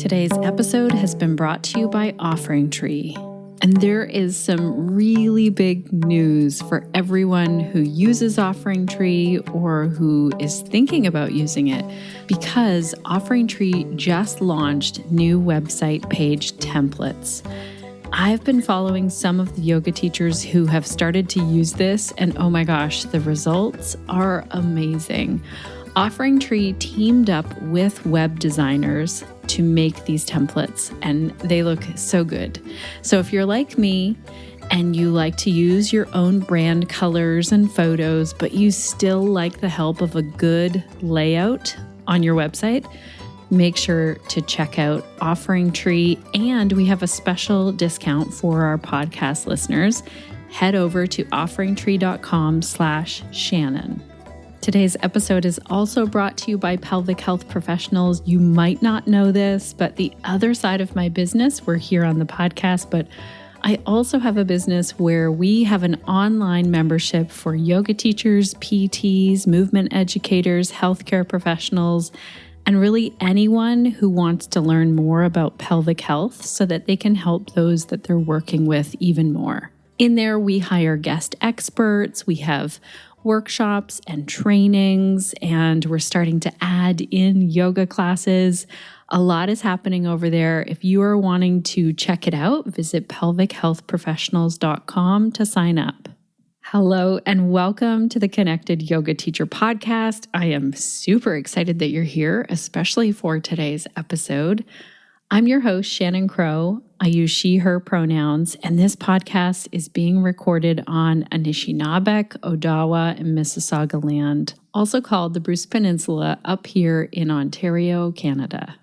Today's episode has been brought to you by Offering Tree. And there is some really big news for everyone who uses Offering Tree or who is thinking about using it, because Offering Tree just launched new website page templates. I've been following some of the yoga teachers who have started to use this, and oh my gosh, the results are amazing. Offering Tree teamed up with web designers to make these templates, and they look so good. So if you're like me and you like to use your own brand colors and photos, but you still like the help of a good layout on your website, make sure to check out Offering Tree. And we have a special discount for our podcast listeners. Head over to offeringtree.com/Shannon. Today's episode is also brought to you by Pelvic Health Professionals. You might not know this, but the other side of my business, we're here on the podcast, but I also have a business where we have an online membership for yoga teachers, PTs, movement educators, healthcare professionals, and really anyone who wants to learn more about pelvic health so that they can help those that they're working with even more. In there, we hire guest experts, we have workshops and trainings, and we're starting to add in yoga classes. A lot is happening over there. If you are wanting to check it out, visit pelvichealthprofessionals.com to sign up. Hello and welcome to the Connected Yoga Teacher Podcast. I am super excited that you're here, especially for today's episode. I'm your host, Shannon Crow. I use she, her pronouns, and this podcast is being recorded on Anishinaabeg, Odawa, and Mississauga land, also called the Bruce Peninsula, up here in Ontario, Canada.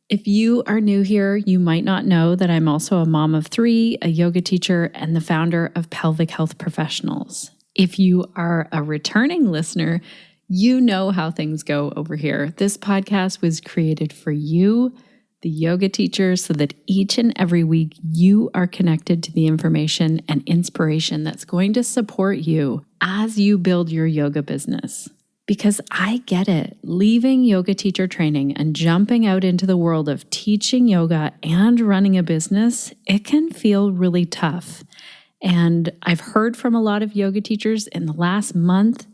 If you are new here, you might not know that I'm also a mom of three, a yoga teacher, and the founder of Pelvic Health Professionals. If you are a returning listener, you know how things go over here. This podcast was created for you, the yoga teacher, so that each and every week you are connected to the information and inspiration that's going to support you as you build your yoga business. Because I get it, leaving yoga teacher training and jumping out into the world of teaching yoga and running a business, it can feel really tough. And I've heard from a lot of yoga teachers in the last month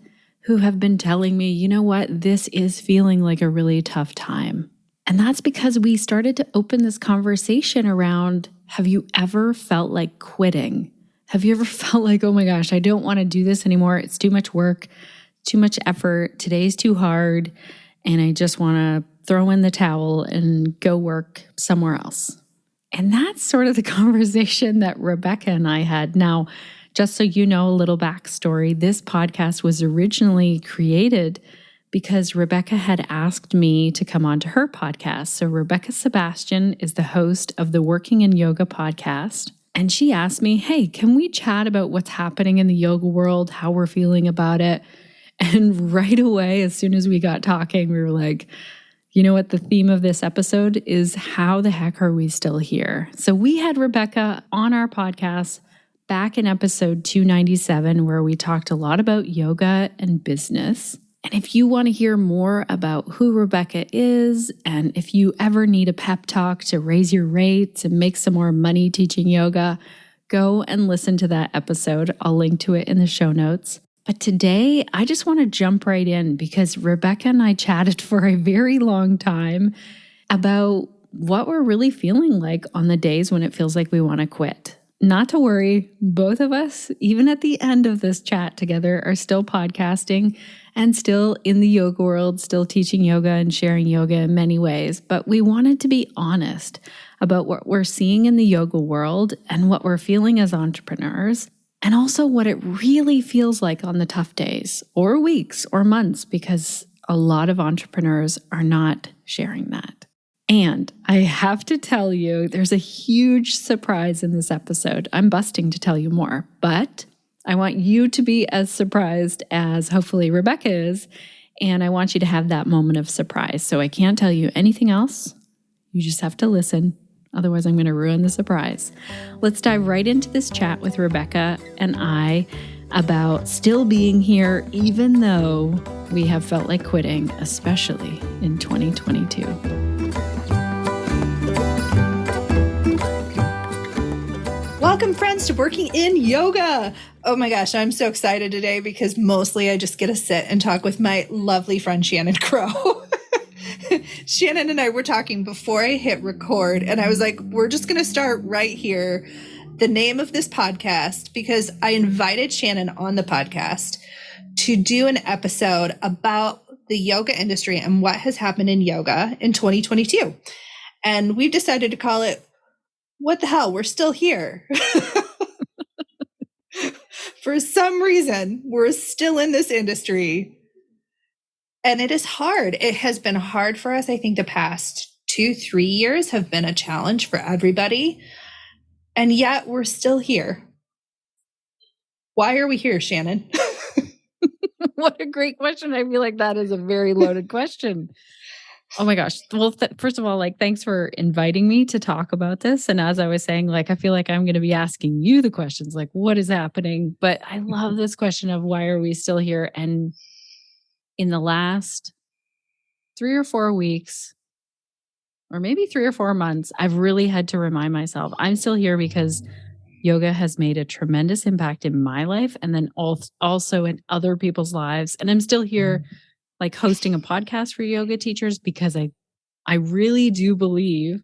who have been telling me, you know what, this is feeling like a really tough time. And that's because we started to open this conversation around, have you ever felt like quitting? Have you ever felt like, oh my gosh, I don't want to do this anymore. It's too much work, too much effort. Today's too hard. And I just want to throw in the towel and go work somewhere else. And that's sort of the conversation that Rebecca and I had. Now, just so you know a little backstory, this podcast was originally created because Rebecca had asked me to come onto her podcast. So Rebecca Sebastian is the host of the Working in Yoga podcast. And she asked me, hey, can we chat about what's happening in the yoga world, how we're feeling about it? And right away, as soon as we got talking, we were like, you know what? The theme of this episode is how the heck are we still here? So we had Rebecca on our podcast back in episode 297, where we talked a lot about yoga and business. And if you want to hear more about who Rebecca is, and if you ever need a pep talk to raise your rates and make some more money teaching yoga, go and listen to that episode. I'll link to it in the show notes. But today, I just want to jump right in because Rebecca and I chatted for a very long time about what we're really feeling like on the days when it feels like we want to quit. Not to worry, both of us, even at the end of this chat together, are still podcasting and still in the yoga world, still teaching yoga and sharing yoga in many ways. But we wanted to be honest about what we're seeing in the yoga world and what we're feeling as entrepreneurs, and also what it really feels like on the tough days or weeks or months, because a lot of entrepreneurs are not sharing that. And I have to tell you, there's a huge surprise in this episode. I'm busting to tell you more, but I want you to be as surprised as hopefully Rebecca is, and I want you to have that moment of surprise. So I can't tell you anything else. You just have to listen. Otherwise, I'm going to ruin the surprise. Let's dive right into this chat with Rebecca and I about still being here, even though we have felt like quitting, especially in 2022. Welcome, friends, to Working in Yoga. Oh my gosh, I'm so excited today because mostly I just get to sit and talk with my lovely friend, Shannon Crow. Shannon and I were talking before I hit record, and I was like, we're just going to start right here. The name of this podcast, because I invited Shannon on the podcast to do an episode about the yoga industry and what has happened in yoga in 2022. And we've decided to call it, What the Hell, We're Still Here. For some reason, we're still in this industry. And it is hard. It has been hard for us. I think the past 2-3 years have been a challenge for everybody. And yet we're still here. Why are we here, Shannon? What a great question. I feel like that is a very loaded question. Oh my gosh. Well, first of all, thanks for inviting me to talk about this. And as I was saying, I feel like I'm going to be asking you the questions, what is happening? But I love this question of why are we still here? And in the last 3 or 4 weeks, or maybe 3 or 4 months, I've really had to remind myself I'm still here because yoga has made a tremendous impact in my life and then also in other people's lives. And I'm still here hosting a podcast for yoga teachers because I really do believe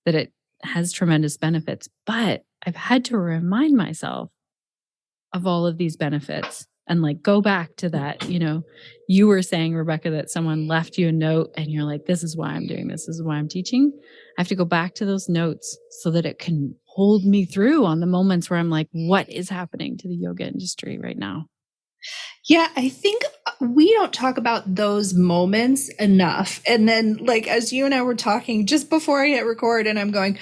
that it has tremendous benefits. But I've had to remind myself of all of these benefits and go back to that. You were saying, Rebecca, that someone left you a note and you're like, this is why I'm doing this. This is why I'm teaching. I have to go back to those notes so that it can hold me through on the moments where I'm like, what is happening to the yoga industry right now? Yeah, I think we don't talk about those moments enough. And then as you and I were talking just before I hit record, and I'm going,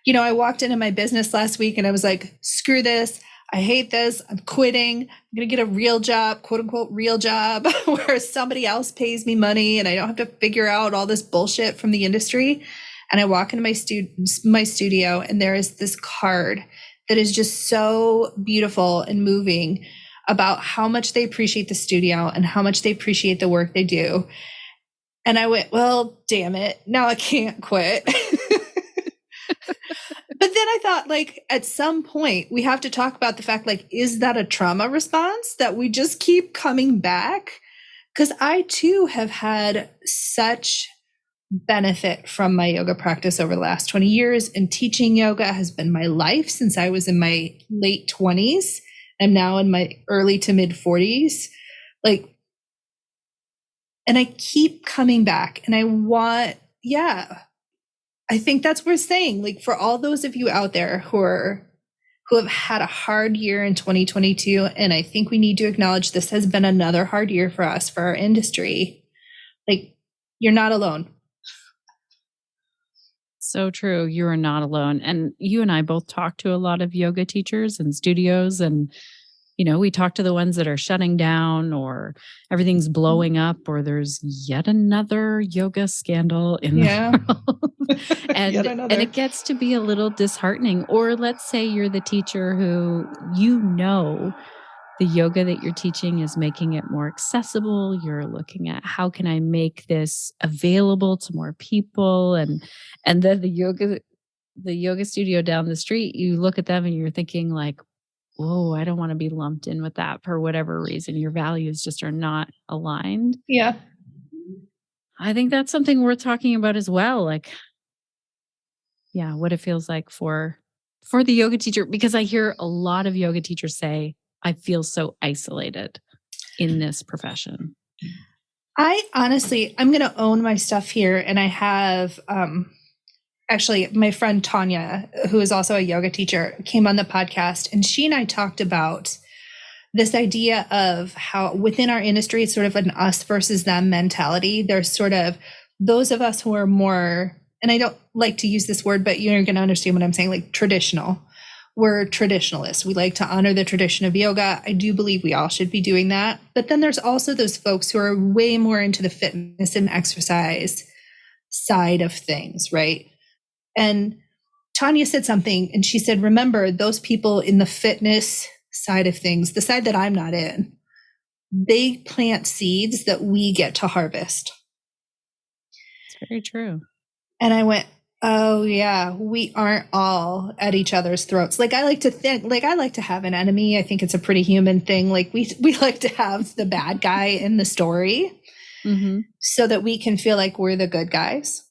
I walked into my business last week and I was like, screw this. I hate this. I'm quitting. I'm going to get a real job, quote unquote, real job where somebody else pays me money and I don't have to figure out all this bullshit from the industry. And I walk into my studio and there is this card that is just so beautiful and moving about how much they appreciate the studio and how much they appreciate the work they do. And I went, well, damn it. Now I can't quit. But then I thought, at some point, we have to talk about the fact, is that a trauma response that we just keep coming back? Because I, too, have had such benefit from my yoga practice over the last 20 years. And teaching yoga has been my life since I was in my late 20s. I'm now in my early to mid 40s. And I keep coming back. And I think that's what we're saying. For all those of you out there who have had a hard year in 2022, and I think we need to acknowledge this has been another hard year for us, for our industry. You're not alone. So true. You are not alone. And you and I both talk to a lot of yoga teachers and studios, and we talk to the ones that are shutting down or everything's blowing up or there's yet another yoga scandal in the world. And it gets to be a little disheartening. Or let's say you're the teacher who the yoga that you're teaching is making it more accessible. You're looking at how can I make this available to more people, and then the yoga studio down the street, you look at them and you're thinking whoa, I don't want to be lumped in with that for whatever reason. Your values just are not aligned. Yeah. I think that's something worth talking about as well. What it feels like for the yoga teacher, because I hear a lot of yoga teachers say, I feel so isolated in this profession. I'm going to own my stuff here. And I have, actually, my friend Tanya, who is also a yoga teacher, came on the podcast, and she and I talked about this idea of how within our industry, it's sort of an us versus them mentality. There's sort of those of us who are more, and I don't like to use this word, but you're going to understand what I'm saying, traditional. We're traditionalists. We like to honor the tradition of yoga. I do believe we all should be doing that. But then there's also those folks who are way more into the fitness and exercise side of things, right? And Tanya said something, and she said, remember, those people in the fitness side of things, the side that I'm not in, they plant seeds that we get to harvest. It's very true. And I went, Oh yeah, we aren't all at each other's throats. Like I like to think, like I like to have an enemy. I think it's a pretty human thing. Like we like to have the bad guy in the story so that we can feel like we're the good guys.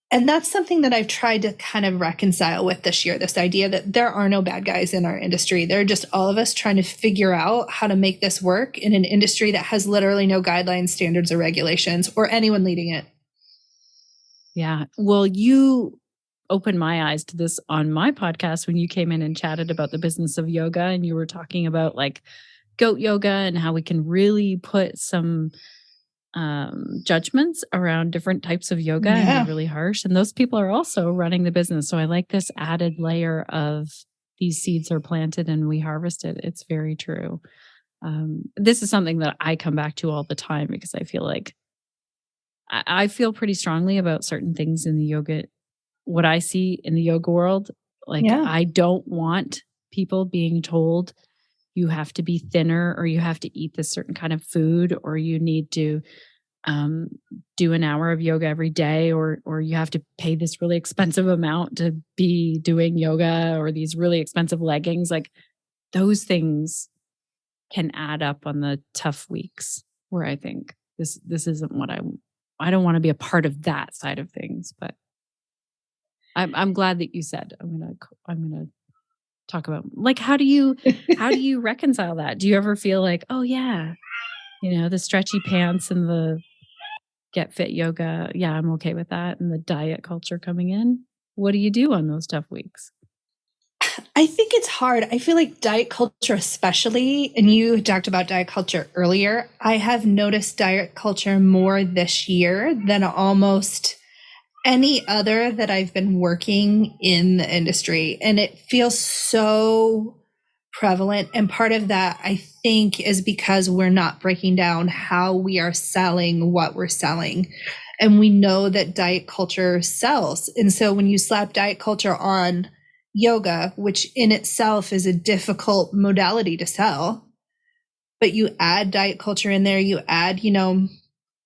And that's something that I've tried to kind of reconcile with this year, this idea that there are no bad guys in our industry. They're just all of us trying to figure out how to make this work in an industry that has literally no guidelines, standards, or regulations, or anyone leading it. Yeah. Well, you opened my eyes to this on my podcast when you came in and chatted about the business of yoga, and you were talking about like goat yoga and how we can really put some judgments around different types of yoga and be really harsh. And those people are also running the business. So I like this added layer of these seeds are planted and we harvest it. It's very true. This is something that I come back to all the time because I feel like I feel pretty strongly about certain things in the yoga, what I see in the yoga world. Like I don't want people being told you have to be thinner or you have to eat this certain kind of food or you need to do an hour of yoga every day or you have to pay this really expensive amount to be doing yoga or these really expensive leggings. Like those things can add up on the tough weeks where I think this isn't what I don't want to be a part of that side of things, but I'm glad that you said I'm gonna talk about like how do you reconcile that? Do you ever feel like, oh yeah, the stretchy pants and the get fit yoga, yeah, I'm okay with that, and the diet culture coming in? What do you do on those tough weeks? I think it's hard. I feel like diet culture, especially, and you talked about diet culture earlier, I have noticed diet culture more this year than almost any other that I've been working in the industry. And it feels so prevalent. And part of that, I think, is because we're not breaking down how we are selling what we're selling. And we know that diet culture sells. And so when you slap diet culture on yoga, which in itself is a difficult modality to sell, but you add diet culture in there, you add,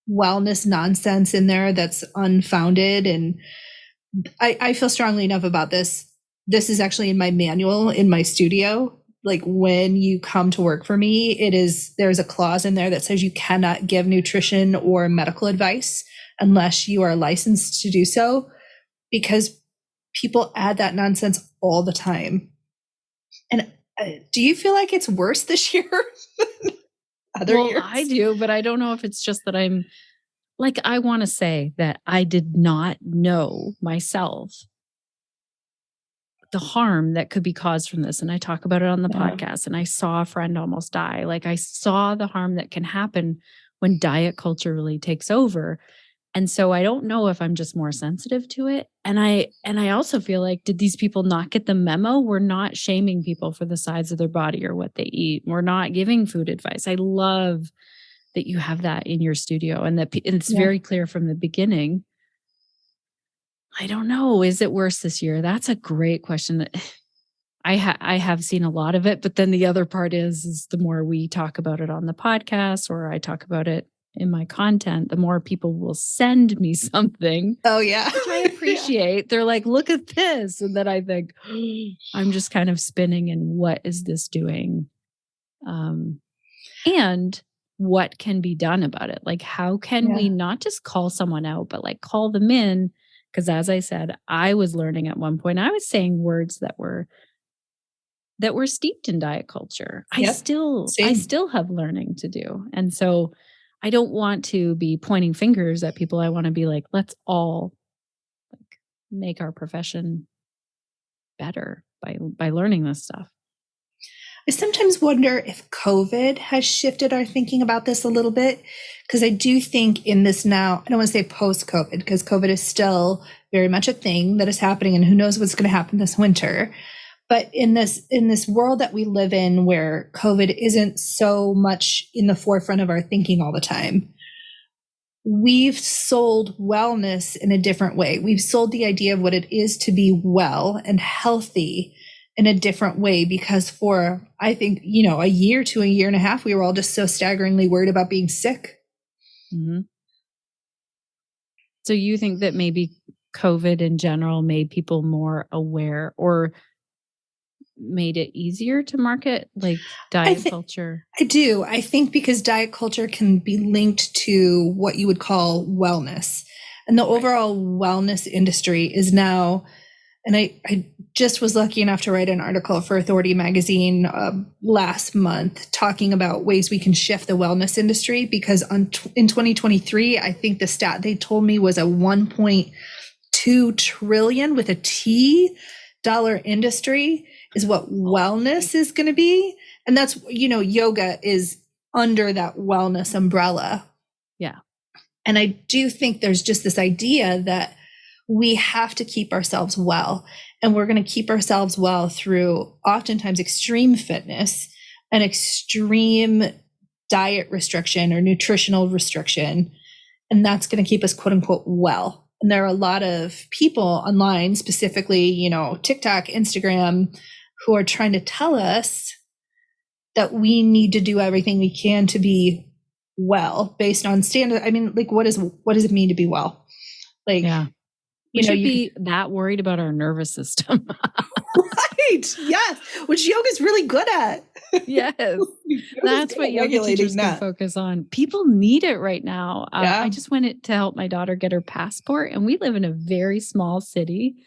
wellness nonsense in there that's unfounded. And I feel strongly enough about this. This is actually in my manual in my studio. Like when you come to work for me, there's a clause in there that says you cannot give nutrition or medical advice unless you are licensed to do so, because people add that nonsense all the time. And do you feel like it's worse this year than other years? I do, but I don't know if it's just that I'm like, I want to say that I did not know myself the harm that could be caused from this. And I talk about it on the podcast, and I saw a friend almost die. Like I saw the harm that can happen when diet culture really takes over. And so I don't know if I'm just more sensitive to it. And I also feel like, did these people not get the memo? We're not shaming people for the size of their body or what they eat. We're not giving food advice. I love that you have that in your studio and that it's very clear from the beginning. I don't know. Is it worse this year? That's a great question. I have seen a lot of it, but then the other part is the more we talk about it on the podcast or I talk about it in my content, the more people will send me something. Oh yeah. Which I appreciate. They're like, look at this. And then I think I'm just kind of spinning and what is this doing? And what can be done about it? Like, how can we not just call someone out, but like call them in? Because as I said, I was learning at one point, I was saying words that were steeped in diet culture. I still have learning to do. And so I don't want to be pointing fingers at people. I want to be like, let's all make our profession better by learning this stuff. I sometimes wonder if COVID has shifted our thinking about this a little bit, because I do think in this now, I don't want to say post-COVID, because COVID is still very much a thing that is happening, and who knows what's going to happen this winter. But in this world that we live in, where COVID isn't so much in the forefront of our thinking all the time, we've sold wellness in a different way. We've sold the idea of what it is to be well and healthy in a different way, because for, I think, a year to a year and a half, we were all just so staggeringly worried about being sick. Mm-hmm. So you think that maybe COVID in general made people more aware or made it easier to market like diet culture? I do. I think because diet culture can be linked to what you would call wellness. And the overall wellness industry is now, and I just was lucky enough to write an article for Authority magazine last month talking about ways we can shift the wellness industry, because in 2023, I think the stat they told me was a 1.2 trillion with a T dollar industry is what wellness is going to be. And that's, yoga is under that wellness umbrella. Yeah. And I do think there's just this idea that we have to keep ourselves well. And we're going to keep ourselves well through oftentimes extreme fitness and extreme diet restriction or nutritional restriction. And that's going to keep us, quote unquote, well. And there are a lot of people online, specifically, TikTok, Instagram, who are trying to tell us that we need to do everything we can to be well based on standard. I mean, like, what does it mean to be well? Like, yeah. We should be that worried about our nervous system. Right. Yes. Which yoga's really good at. Yes. That's what yoga teachers can focus on. People need it right now. I just went to help my daughter get her passport, and we live in a very small city.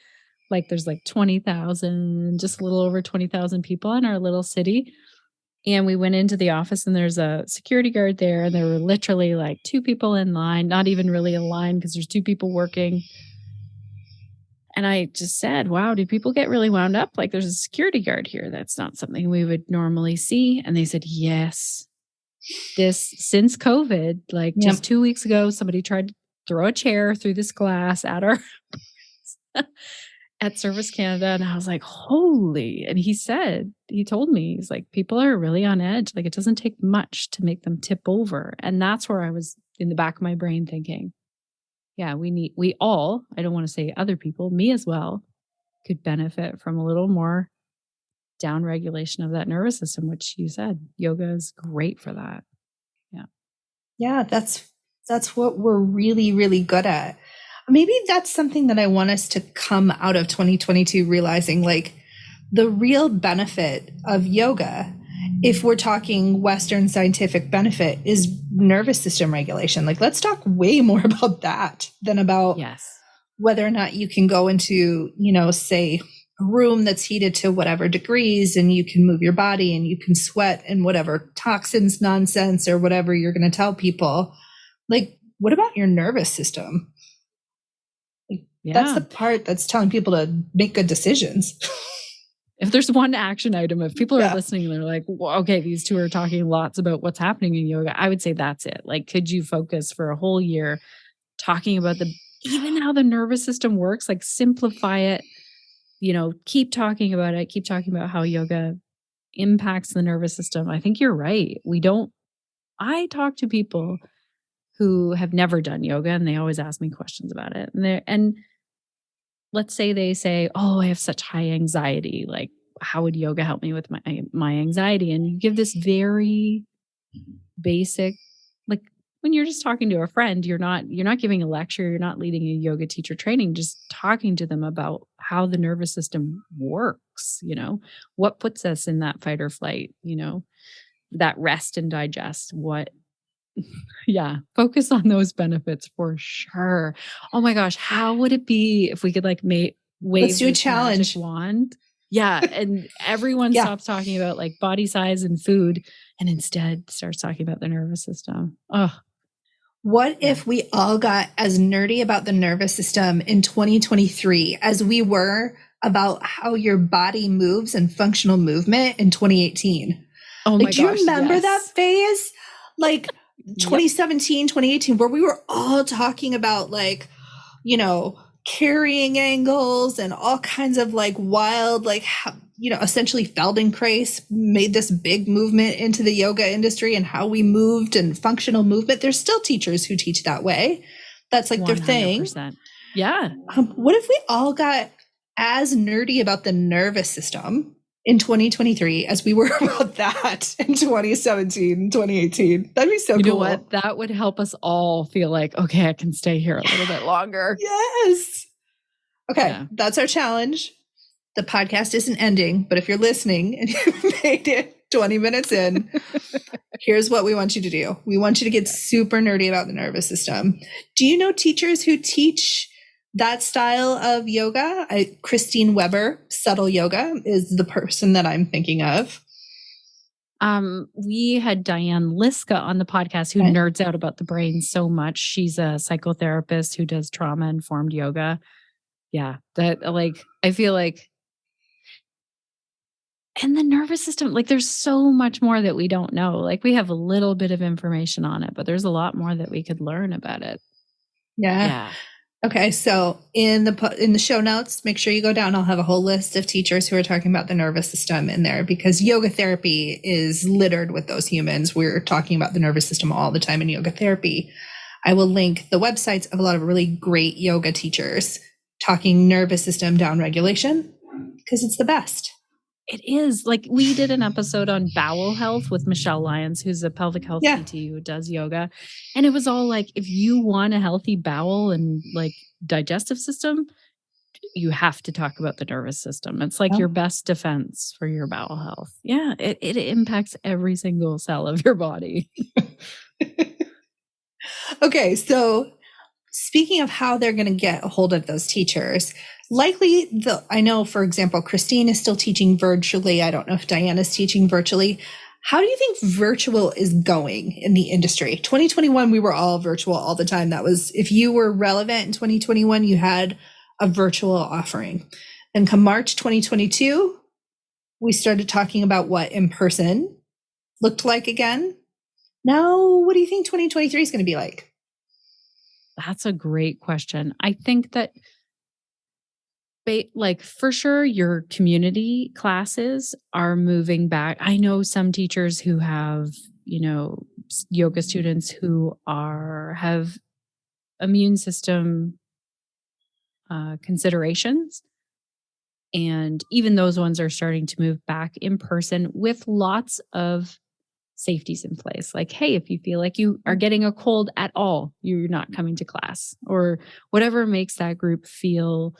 Like there's like 20,000, just a little over 20,000 people in our little city. And we went into the office and there's a security guard there. And there were literally like 2 people in line, not even really a line because there's 2 people working. And I just said, wow, do people get really wound up? Like there's a security guard here. That's not something we would normally see. And they said, yes, since COVID, like just 2 weeks ago, somebody tried to throw a chair through this glass at our at Service Canada. And I was like, holy. And he told me, he's like, people are really on edge. Like it doesn't take much to make them tip over. And that's where I was in the back of my brain thinking, yeah, we all, I don't want to say other people, me as well, could benefit from a little more down regulation of that nervous system, which you said, yoga is great for that. Yeah. Yeah, that's what we're really, really good at. Maybe that's something that I want us to come out of 2022 realizing, like the real benefit of yoga, if we're talking Western scientific benefit, is nervous system regulation. Like let's talk way more about that than about whether or not you can go into, say a room that's heated to whatever degrees and you can move your body and you can sweat and whatever toxins nonsense or whatever you're going to tell people. Like, what about your nervous system? That's the part that's telling people to make good decisions. If there's one action item, if people are listening and they're like, well, okay, these 2 are talking lots about what's happening in yoga, I would say that's it. Like, could you focus for a whole year talking about even how the nervous system works, like simplify it, keep talking about it, keep talking about how yoga impacts the nervous system. I think you're right. I talk to people who have never done yoga and they always ask me questions about it. And let's say they say, oh, I have such high anxiety. Like, how would yoga help me with my anxiety? And you give this very basic, like when you're just talking to a friend, you're not giving a lecture, you're not leading a yoga teacher training, just talking to them about how the nervous system works, what puts us in that fight or flight, that rest and digest, focus on those benefits for sure. Oh my gosh, how would it be if we could wave let's do a challenge wand? Yeah, and everyone stops talking about like body size and food and instead starts talking about the nervous system. Oh. What if we all got as nerdy about the nervous system in 2023 as we were about how your body moves and functional movement in 2018? Oh my gosh, do you remember that phase? Like 2017, 2018, where we were all talking about carrying angles and all kinds of wild, essentially Feldenkrais made this big movement into the yoga industry and how we moved and functional movement. There's still teachers who teach that way. That's their 100%. thing. Yeah. What if we all got as nerdy about the nervous system in 2023 as we were about that in 2017, 2018? That'd be so cool. You know what? That would help us all feel like, okay, I can stay here a little bit longer. Yes. Okay, Yeah. that's our challenge. The podcast isn't ending, but if you're listening and you made it 20 minutes in, here's what we want you to do. We want you to get super nerdy about the nervous system. Do you know teachers who teach that style of yoga? Christine Weber, Subtle Yoga, is the person that I'm thinking of. We had Diane Liska on the podcast who nerds out about the brain so much. She's a psychotherapist who does trauma-informed yoga. Yeah, that I feel like, and the nervous system, there's so much more that we don't know. We have a little bit of information on it, but there's a lot more that we could learn about it. Yeah. Okay, so in the show notes, make sure you go down. I'll have a whole list of teachers who are talking about the nervous system in there, because yoga therapy is littered with those humans. We're talking about the nervous system all the time in yoga therapy. I will link the websites of a lot of really great yoga teachers talking nervous system down regulation, because it's the best. It is. We did an episode on bowel health with Michelle Lyons, who's a pelvic health PT who does yoga. And it was all if you want a healthy bowel and digestive system, you have to talk about the nervous system. It's your best defense for your bowel health. Yeah, it impacts every single cell of your body. Okay, so speaking of how they're going to get a hold of those teachers, likely, I know, for example, Christine is still teaching virtually. I don't know if Diana's teaching virtually. How do you think virtual is going in the industry? 2021, we were all virtual all the time. That was, if you were relevant in 2021, you had a virtual offering. And come March 2022, we started talking about what in person looked like again. Now, what do you think 2023 is going to be like? That's a great question. I think that for sure, your community classes are moving back. I know some teachers who have, yoga students who have immune system considerations. And even those ones are starting to move back in person with lots of safeties in place. Hey, if you feel like you are getting a cold at all, you're not coming to class, or whatever makes that group feel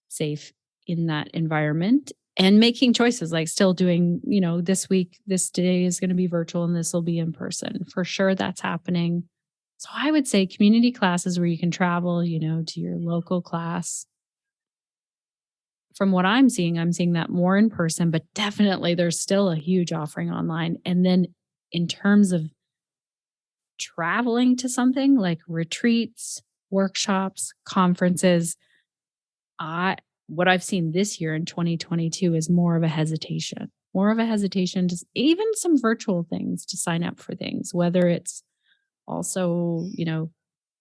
safe in that environment, and making choices still doing, this week, this day is going to be virtual and this will be in person. For sure, that's happening. So I would say community classes where you can travel, to your local class. From what I'm seeing that more in person, but definitely there's still a huge offering online. And then in terms of traveling to something like retreats, workshops, conferences, what I've seen this year in 2022 is more of a hesitation to even some virtual things to sign up for things, whether it's also,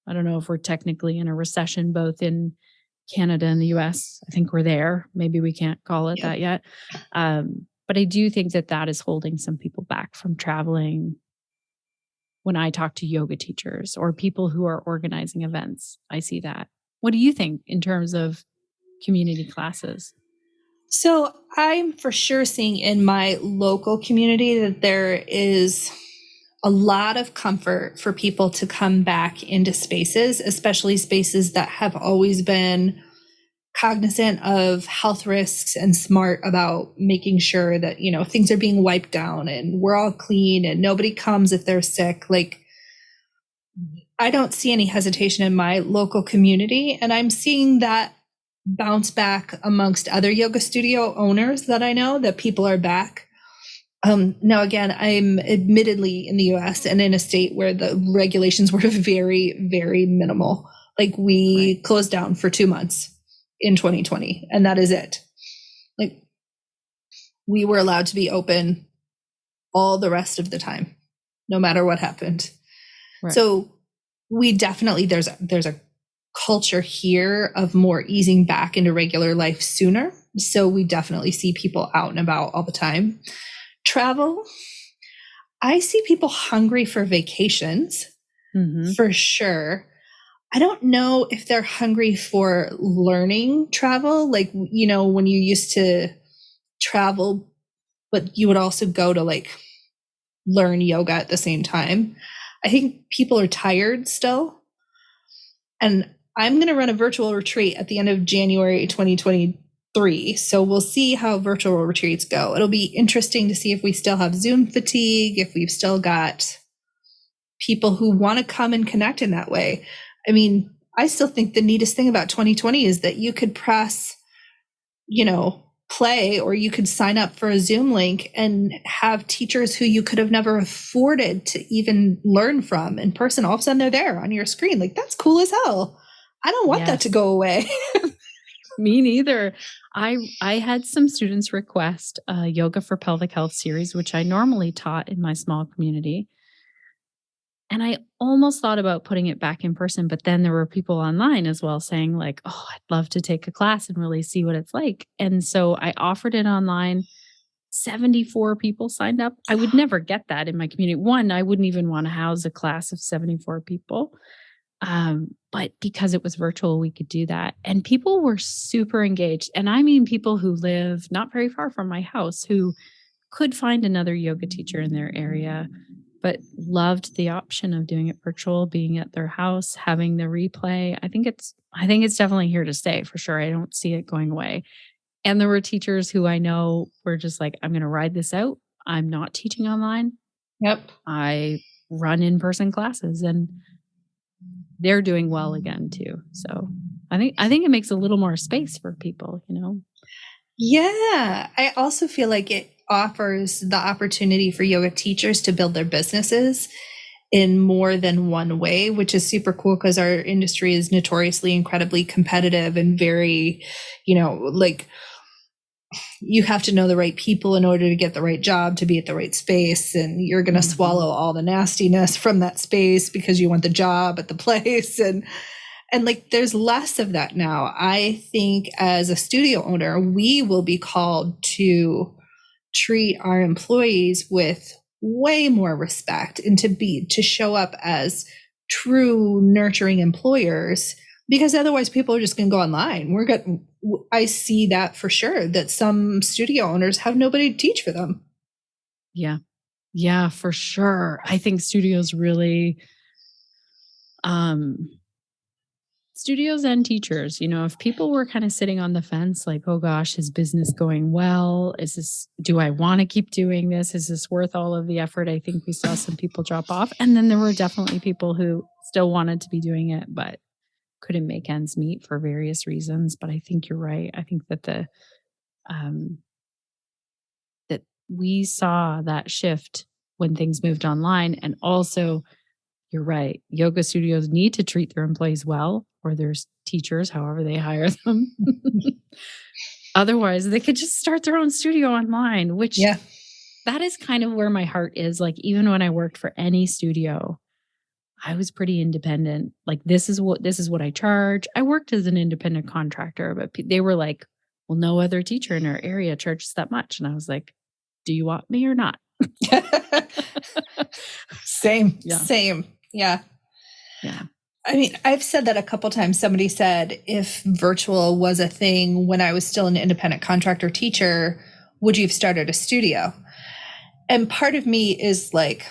I don't know if we're technically in a recession, both in Canada and the US. I think we're there. Maybe we can't call it that yet. But I do think that is holding some people back from traveling. When I talk to yoga teachers or people who are organizing events, I see that. What do you think in terms of community classes? So I'm for sure seeing in my local community that there is a lot of comfort for people to come back into spaces, especially spaces that have always been cognizant of health risks and smart about making sure that, things are being wiped down and we're all clean and nobody comes if they're sick. I don't see any hesitation in my local community, and I'm seeing that bounce back amongst other yoga studio owners that I know, that people are back. Now, again, I'm admittedly in the US and in a state where the regulations were very, very minimal. We closed down for 2 months in 2020, and that is it. We were allowed to be open all the rest of the time, no matter what happened. Right. So we definitely, there's a culture here of more easing back into regular life sooner. So we definitely see people out and about all the time. Travel, I see people hungry for vacations, for sure. I don't know if they're hungry for learning travel. When you used to travel, but you would also go to learn yoga at the same time. I think people are tired still. And I'm going to run a virtual retreat at the end of January 2023. So we'll see how virtual retreats go. It'll be interesting to see if we still have Zoom fatigue, if we've still got people who want to come and connect in that way. I mean, I still think the neatest thing about 2020 is that you could press, play, or you could sign up for a Zoom link and have teachers who you could have never afforded to even learn from in person. All of a sudden they're there on your screen. Like, that's cool as hell. I don't want that to go away. Me neither. I had some students request a Yoga for Pelvic Health series, which I normally taught in my small community. And I almost thought about putting it back in person, but then there were people online as well saying like, oh, I'd love to take a class and really see what it's like. And so I offered it online. 74 people signed up. I would never get that in my community. One, I wouldn't even want to house a class of 74 people. But because it was virtual, we could do that. And people were super engaged. And I mean, people who live not very far from my house who could find another yoga teacher in their area, but loved the option of doing it virtual, being at their house, having the replay. I think it's definitely here to stay for sure. I don't see it going away. And there were teachers who I know were just like, I'm going to ride this out. I'm not teaching online. Yep. I run in-person classes, and they're doing well again too. So I think it makes a little more space for people, Yeah. I also feel like it offers the opportunity for yoga teachers to build their businesses in more than one way, which is super cool because our industry is notoriously incredibly competitive and very, like, you have to know the right people in order to get the right job, to be at the right space. And you're going to swallow all the nastiness from that space because you want the job at the place. And like, there's less of that now. I think as a studio owner, we will be called to treat our employees with way more respect and to show up as true nurturing employers, because otherwise people are just going to go online. I see that for sure, that some studio owners have nobody to teach for them. Yeah. Yeah, for sure. I think studios really, studios and teachers, if people were kind of sitting on the fence, like, oh gosh, is business going well? Do I want to keep doing this? Is this worth all of the effort? I think we saw some people drop off. And then there were definitely people who still wanted to be doing it, but couldn't make ends meet for various reasons. But I think you're right. I think that that we saw that shift when things moved online. And also, you're right, yoga studios need to treat their employees well, or their teachers, however they hire them. Otherwise, they could just start their own studio online, which that is kind of where my heart is. Like, even when I worked for any studio, I was pretty independent. Like, this is what I charge. I worked as an independent contractor, but they were like, well, no other teacher in our area charges that much. And I was like, do you want me or not? Same. Yeah. I mean, I've said that a couple times. Somebody said, if virtual was a thing when I was still an independent contractor teacher, would you have started a studio? And part of me is like,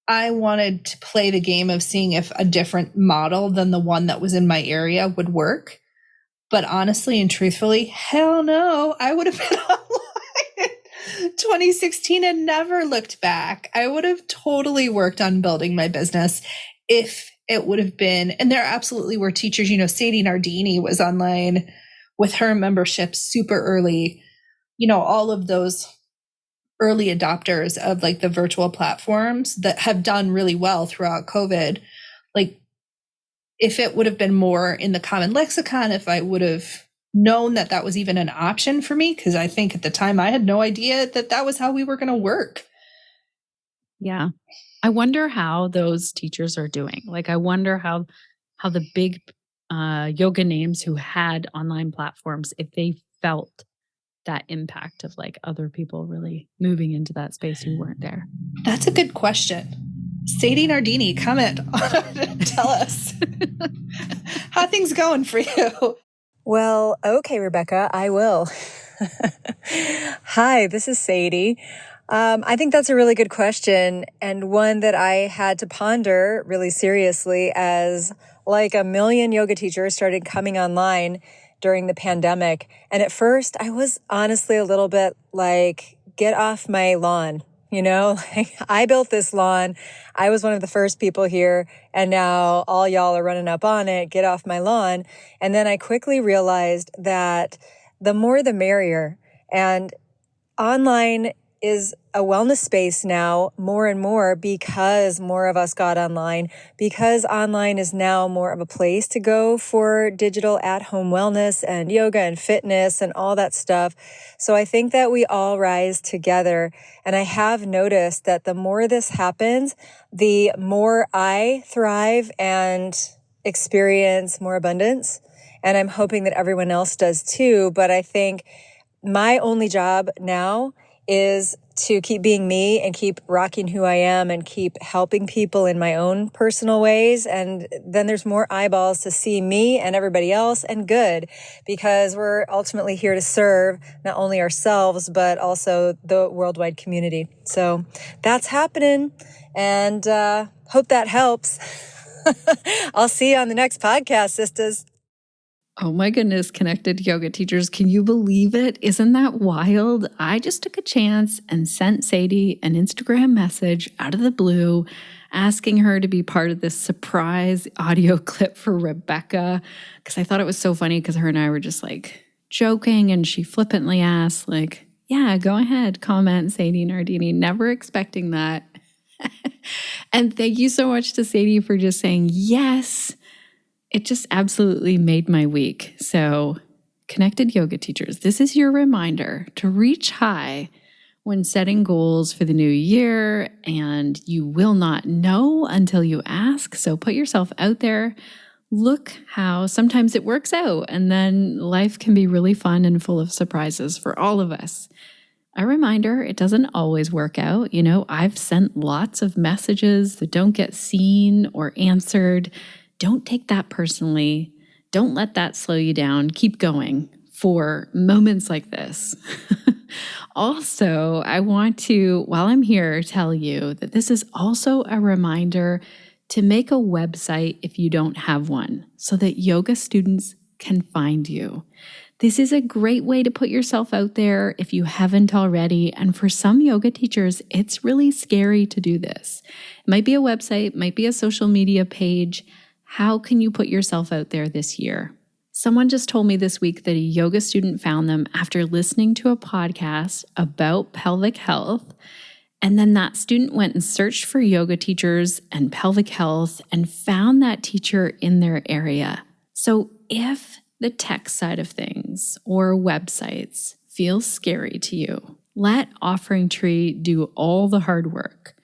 I wanted to play the game of seeing if a different model than the one that was in my area would work. But honestly and truthfully, hell no, I would have been online in 2016 and never looked back. I would have totally worked on building my business if it would have been. And there absolutely were teachers, Sadie Mardini was online with her membership super early, all of those early adopters of like the virtual platforms that have done really well throughout COVID. Like, if it would have been more in the common lexicon, if I would have known that that was even an option for me, because I think at the time I had no idea that that was how we were going to work. Yeah. I wonder how those teachers are doing. Like, I wonder how the big yoga names who had online platforms, if they felt that impact of like other people really moving into that space who weren't there. That's a good question. Sadie Mardini, comment on tell us how things going for you. Well, okay, Rebecca, I will. Hi, this is Sadie. I think that's a really good question, and one that I had to ponder really seriously as like a million yoga teachers started coming online during the pandemic. And at first I was honestly a little bit like, get off my lawn. Like, I built this lawn. I was one of the first people here, and now all y'all are running up on it. Get off my lawn. And then I quickly realized that the more the merrier. And online is a wellness space now more and more because more of us got online, because online is now more of a place to go for digital at-home wellness and yoga and fitness and all that stuff. So I think that we all rise together. And I have noticed that the more this happens, the more I thrive and experience more abundance. And I'm hoping that everyone else does too. But I think my only job now is to keep being me and keep rocking who I am and keep helping people in my own personal ways. And then there's more eyeballs to see me and everybody else, and good, because we're ultimately here to serve not only ourselves, but also the worldwide community. So that's happening, and hope that helps. I'll see you on the next podcast, sisters. Oh my goodness, connected yoga teachers. Can you believe it? Isn't that wild? I just took a chance and sent Sadie an Instagram message out of the blue asking her to be part of this surprise audio clip for Rebecca, because I thought it was so funny because her and I were just like joking, and she flippantly asked like, yeah, go ahead, comment Sadie Mardini, never expecting that. And thank you so much to Sadie for just saying yes. It just absolutely made my week. So, connected yoga teachers, this is your reminder to reach high when setting goals for the new year, and you will not know until you ask. So put yourself out there. Look how sometimes it works out, and then life can be really fun and full of surprises for all of us. A reminder, it doesn't always work out. I've sent lots of messages that don't get seen or answered. Don't take that personally. Don't let that slow you down. Keep going for moments like this. Also, I want to, while I'm here, tell you that this is also a reminder to make a website if you don't have one, so that yoga students can find you. This is a great way to put yourself out there if you haven't already. And for some yoga teachers, it's really scary to do this. It might be a website, might be a social media page. How can you put yourself out there this year? Someone just told me this week that a yoga student found them after listening to a podcast about pelvic health. And then that student went and searched for yoga teachers and pelvic health and found that teacher in their area. So if the tech side of things or websites feels scary to you, let Offering Tree do all the hard work.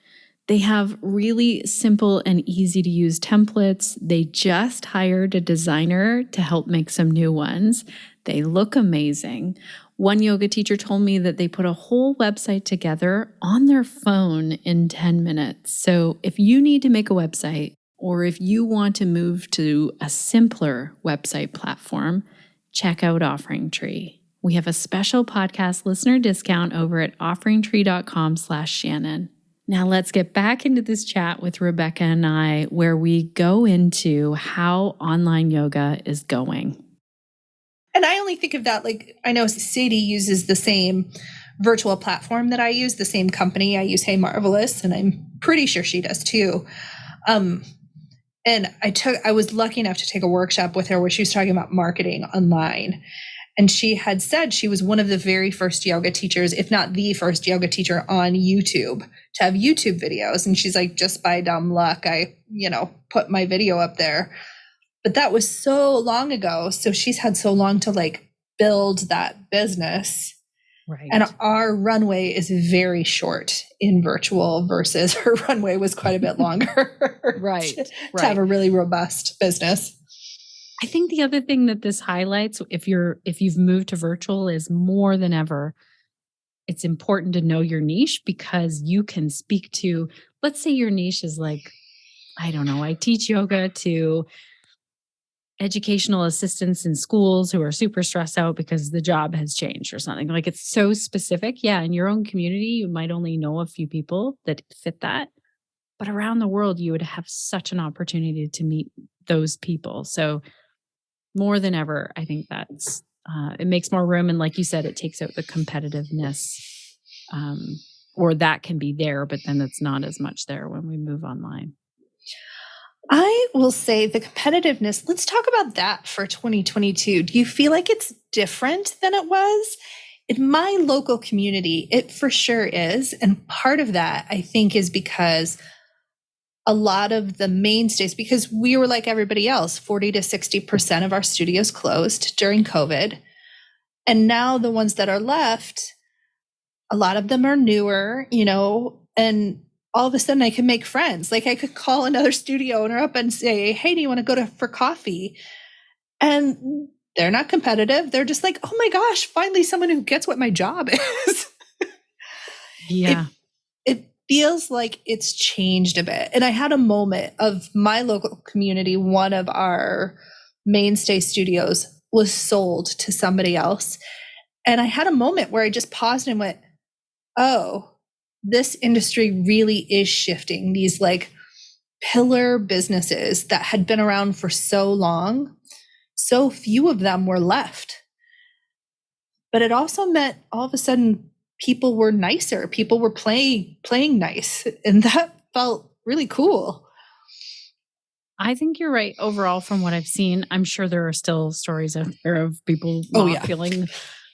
They have really simple and easy to use templates. They just hired a designer to help make some new ones. They look amazing. One yoga teacher told me that they put a whole website together on their phone in 10 minutes. So if you need to make a website, or if you want to move to a simpler website platform, check out Offering Tree. We have a special podcast listener discount over at offeringtree.com/Shannon. Now let's get back into this chat with Rebecca and I, where we go into how online yoga is going. And I only think of that, like, I know Sadie uses the same virtual platform that I use, the same company. I use Hey Marvelous, and I'm pretty sure she does too. And I was lucky enough to take a workshop with her where she was talking about marketing online. And she had said she was one of the very first yoga teachers, if not the first yoga teacher on YouTube to have YouTube videos. And she's like, just by dumb luck, I, put my video up there. But that was so long ago. So she's had so long to like build that business. Right. And our runway is very short in virtual versus her runway was quite a bit longer. Right. to have a really robust business. I think the other thing that this highlights, if you've moved to virtual, is more than ever, it's important to know your niche, because you can speak to, let's say your niche is like, I don't know, I teach yoga to educational assistants in schools who are super stressed out because the job has changed or something. Like, it's so specific. Yeah, in your own community, you might only know a few people that fit that. but around the world, you would have such an opportunity to meet those people. So more than ever, I think that's, it makes more room. And like you said, it takes out the competitiveness, or that can be there, but then it's not as much there when we move online. I will say the competitiveness, let's talk about that for 2022. Do you feel like it's different than it was? In my local community, it for sure is. And part of that, I think, is because a lot of the mainstays, because we were like everybody else, 40 to 60% of our studios closed during COVID. And now the ones that are left, a lot of them are newer, and all of a sudden I can make friends. Like I could call another studio owner up and say, hey, do you want to go for coffee? And they're not competitive. They're just like, oh my gosh, finally someone who gets what my job is. Yeah. It feels like it's changed a bit. And I had a moment of my local community. One of our mainstay studios was sold to somebody else. And I had a moment where I just paused and went, oh, this industry really is shifting. These like pillar businesses that had been around for so long, so few of them were left. But it also meant all of a sudden people were nicer. People were playing nice. And that felt really cool. I think you're right overall from what I've seen. I'm sure there are still stories out there of people not feeling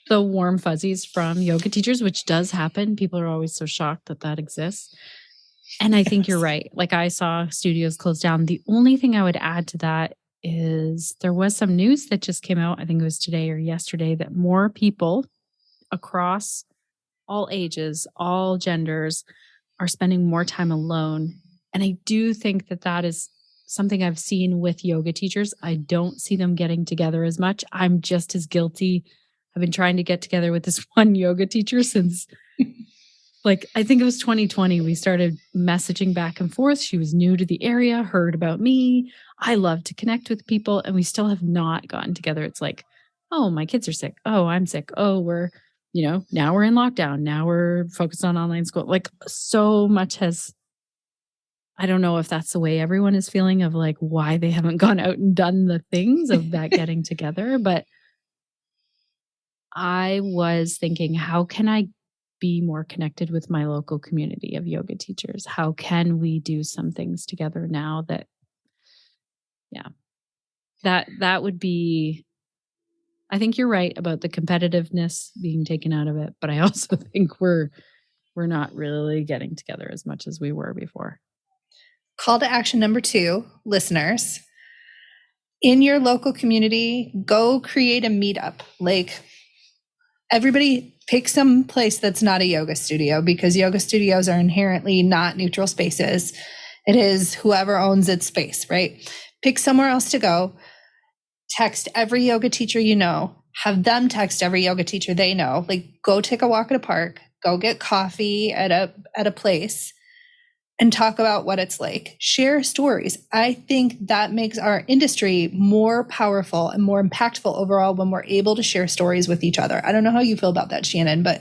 the warm fuzzies from yoga teachers, which does happen. People are always so shocked that that exists. And I think you're right. Like I saw studios close down. The only thing I would add to that is there was some news that just came out, I think it was today or yesterday, that more people across all ages, all genders are spending more time alone. And I do think that that is something I've seen with yoga teachers. I don't see them getting together as much. I'm just as guilty. I've been trying to get together with this one yoga teacher since like, I think it was 2020. We started messaging back and forth. She was new to the area, heard about me. I love to connect with people, and we still have not gotten together. It's like, oh, my kids are sick. Oh, I'm sick. Oh, we're, now we're in lockdown. Now we're focused on online school. Like so much I don't know if that's the way everyone is feeling of like why they haven't gone out and done the things of that getting together. But I was thinking, how can I be more connected with my local community of yoga teachers? How can we do some things together now that would be, I think you're right about the competitiveness being taken out of it, but I also think we're not really getting together as much as we were before. Call to action number 2, listeners. In your local community, go create a meetup. Like everybody pick some place that's not a yoga studio, because yoga studios are inherently not neutral spaces. It is whoever owns its space, right? Pick somewhere else to go. Text every yoga teacher you know. Have them text every yoga teacher they know. Like go take a walk at a park. Go get coffee at a place. And talk about what it's like. Share stories. I think that makes our industry more powerful and more impactful overall when we're able to share stories with each other. I don't know how you feel about that, Shannon, but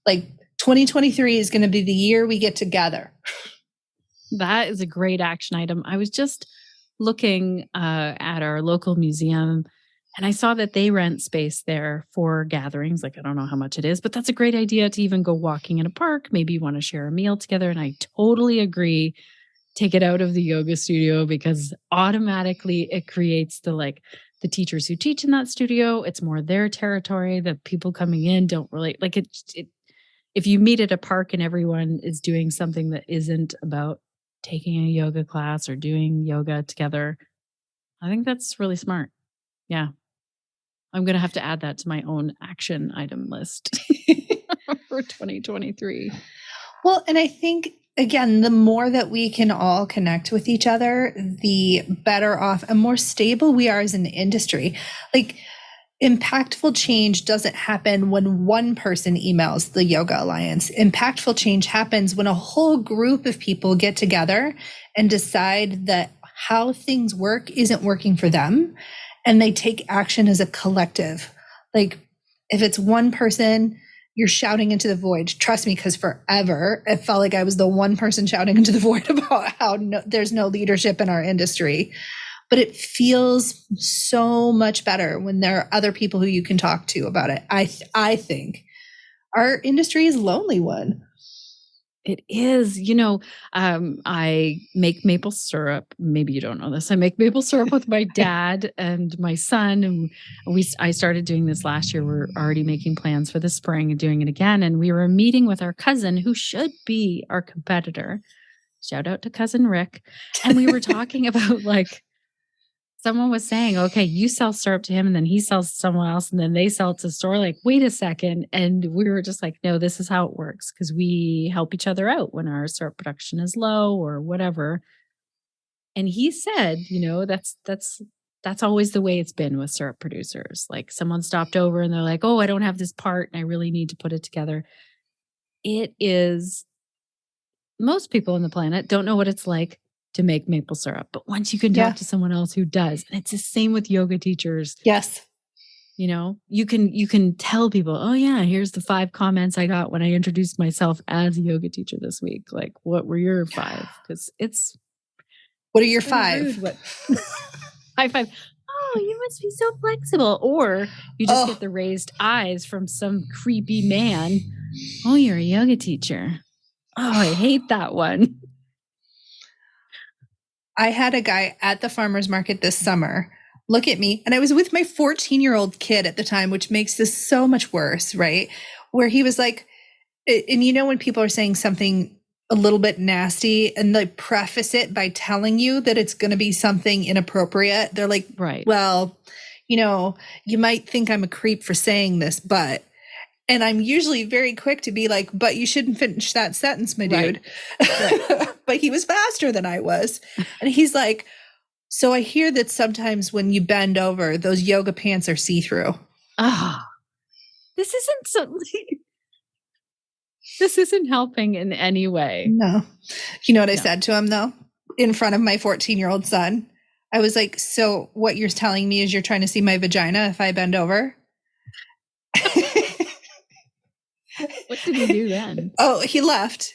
like 2023 is going to be the year we get together. That is a great action item. I was just looking at our local museum, and I saw that they rent space there for gatherings. Like, I don't know how much it is, but that's a great idea to even go walking in a park. Maybe you want to share a meal together. And I totally agree. Take it out of the yoga studio, because automatically it creates the teachers who teach in that studio. It's more their territory. The people coming in don't really like it. If you meet at a park and everyone is doing something that isn't about taking a yoga class or doing yoga together, I think that's really smart. Yeah. I'm going to have to add that to my own action item list for 2023. Well, and I think, again, the more that we can all connect with each other, the better off and more stable we are as an industry. Like, impactful change doesn't happen when one person emails the Yoga Alliance. Impactful change happens when a whole group of people get together and decide that how things work isn't working for them, and they take action as a collective. Like if it's one person you're shouting into the void. Trust me, because forever it felt like I was the one person shouting into the void about how there's no leadership in our industry. But it feels so much better when there are other people who you can talk to about it. I think our industry is a lonely one. It is. I make maple syrup. Maybe you don't know this. I make maple syrup with my dad and my son. And I started doing this last year. We're already making plans for the spring and doing it again. And we were meeting with our cousin who should be our competitor. Shout out to cousin Rick. And we were talking about someone was saying, okay, you sell syrup to him and then he sells to someone else and then they sell it to the store. Like, wait a second. And we were just like, no, this is how it works because we help each other out when our syrup production is low or whatever. And he said, that's always the way it's been with syrup producers. Like someone stopped over and they're like, oh, I don't have this part and I really need to put it together. It is, most people on the planet don't know what it's like to make maple syrup. But once you can talk to someone else who does, and it's the same with yoga teachers. Yes. You can tell people, oh yeah, here's the 5 comments I got when I introduced myself as a yoga teacher this week. Like, what were your 5? Because what are your 5? High 5. Oh, you must be so flexible. Or you just get the raised eyes from some creepy man. Oh, you're a yoga teacher. Oh, I hate that one. I had a guy at the farmer's market this summer look at me, and I was with my 14-year-old kid at the time, which makes this so much worse, right? Where he was like, and when people are saying something a little bit nasty and they preface it by telling you that it's going to be something inappropriate, they're like, right, well, you might think I'm a creep for saying this, but... And I'm usually very quick to be like, but you shouldn't finish that sentence, my dude. Right. But he was faster than I was. And he's like, so I hear that sometimes when you bend over, those yoga pants are see-through. This isn't helping in any way. No. You know what I said to him, though? In front of my 14-year-old son? I was like, so what you're telling me is you're trying to see my vagina if I bend over? What did he do then? Oh, he left.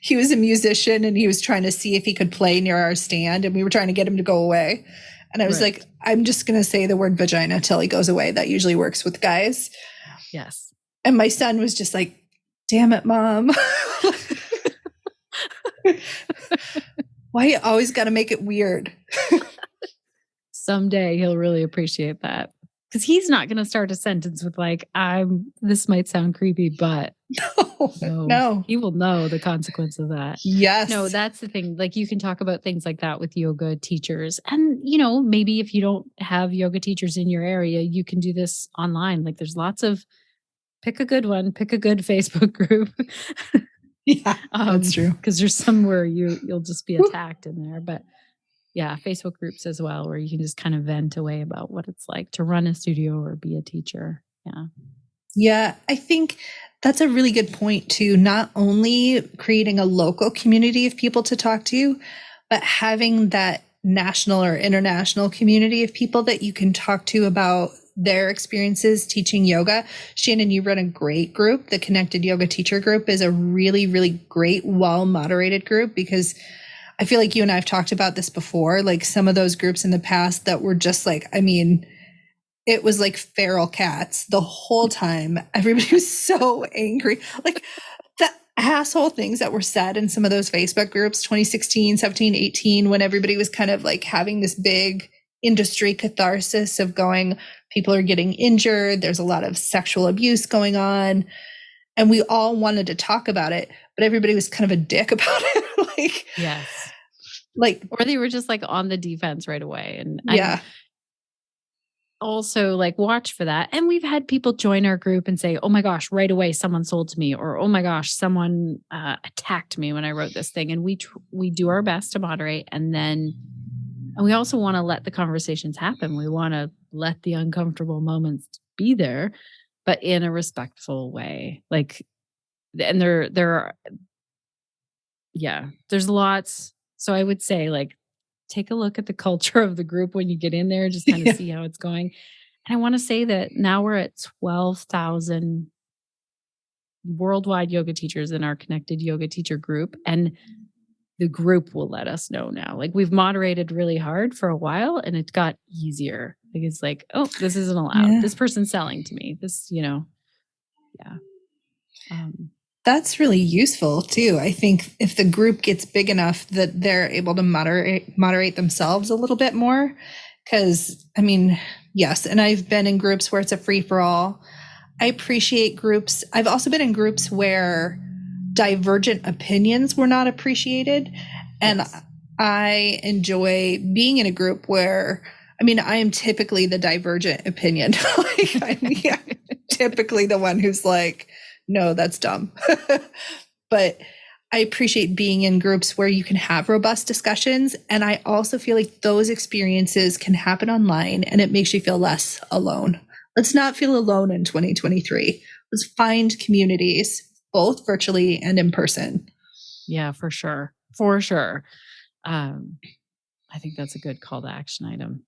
He was a musician and he was trying to see if he could play near our stand and we were trying to get him to go away. And I was like, I'm just going to say the word vagina till he goes away. That usually works with guys. Yes. And my son was just like, damn it, Mom. Why you always got to make it weird? Someday he'll really appreciate that. Because he's not going to start a sentence with this might sound creepy, but no, he will know the consequence of that. Yes. No, that's the thing. Like you can talk about things like that with yoga teachers. And, maybe if you don't have yoga teachers in your area, you can do this online. Like there's lots of, pick a good one, pick a good Facebook group. Yeah, that's true. Because there's somewhere you'll just be attacked in there. But yeah, Facebook groups as well, where you can just kind of vent away about what it's like to run a studio or be a teacher. Yeah. Yeah, I think that's a really good point too. Not only creating a local community of people to talk to, but having that national or international community of people that you can talk to about their experiences teaching yoga. Shannon, you run a great group. The Connected Yoga Teacher Group is a really, really great, well-moderated group because I feel like you and I have talked about this before, like some of those groups in the past that were just like, it was like feral cats the whole time. Everybody was so angry. Like the asshole things that were said in some of those Facebook groups, 2016, 17, 18, when everybody was kind of like having this big industry catharsis of going, people are getting injured. There's a lot of sexual abuse going on. And we all wanted to talk about it, but everybody was kind of a dick about it. Yes. Or they were just like on the defense right away. And yeah. Also watch for that. And we've had people join our group and say, oh my gosh, right away, someone sold to me, or, oh my gosh, someone attacked me when I wrote this thing. And we do our best to moderate. And we also want to let the conversations happen. We want to let the uncomfortable moments be there, but in a respectful way. And there are, there's lots. So I would say take a look at the culture of the group when you get in there, just kind of see how it's going. And I want to say that now we're at 12,000 worldwide yoga teachers in our connected yoga teacher group. And the group will let us know now. Like we've moderated really hard for a while and it got easier. Like it's like, oh, this isn't allowed. Yeah. This person's selling to me. This, yeah. That's really useful too. I think if the group gets big enough that they're able to moderate themselves a little bit more. Because I mean, yes, and I've been in groups where it's a free for all. I appreciate groups. I've also been in groups where divergent opinions were not appreciated. And yes. I enjoy being in a group where, I mean, I am typically the divergent opinion. I'm typically the one who's like, no, that's dumb. But I appreciate being in groups where you can have robust discussions. And I also feel like those experiences can happen online and it makes you feel less alone. Let's not feel alone in 2023. Let's find communities, both virtually and in person. Yeah, for sure. For sure. I think that's a good call to action item.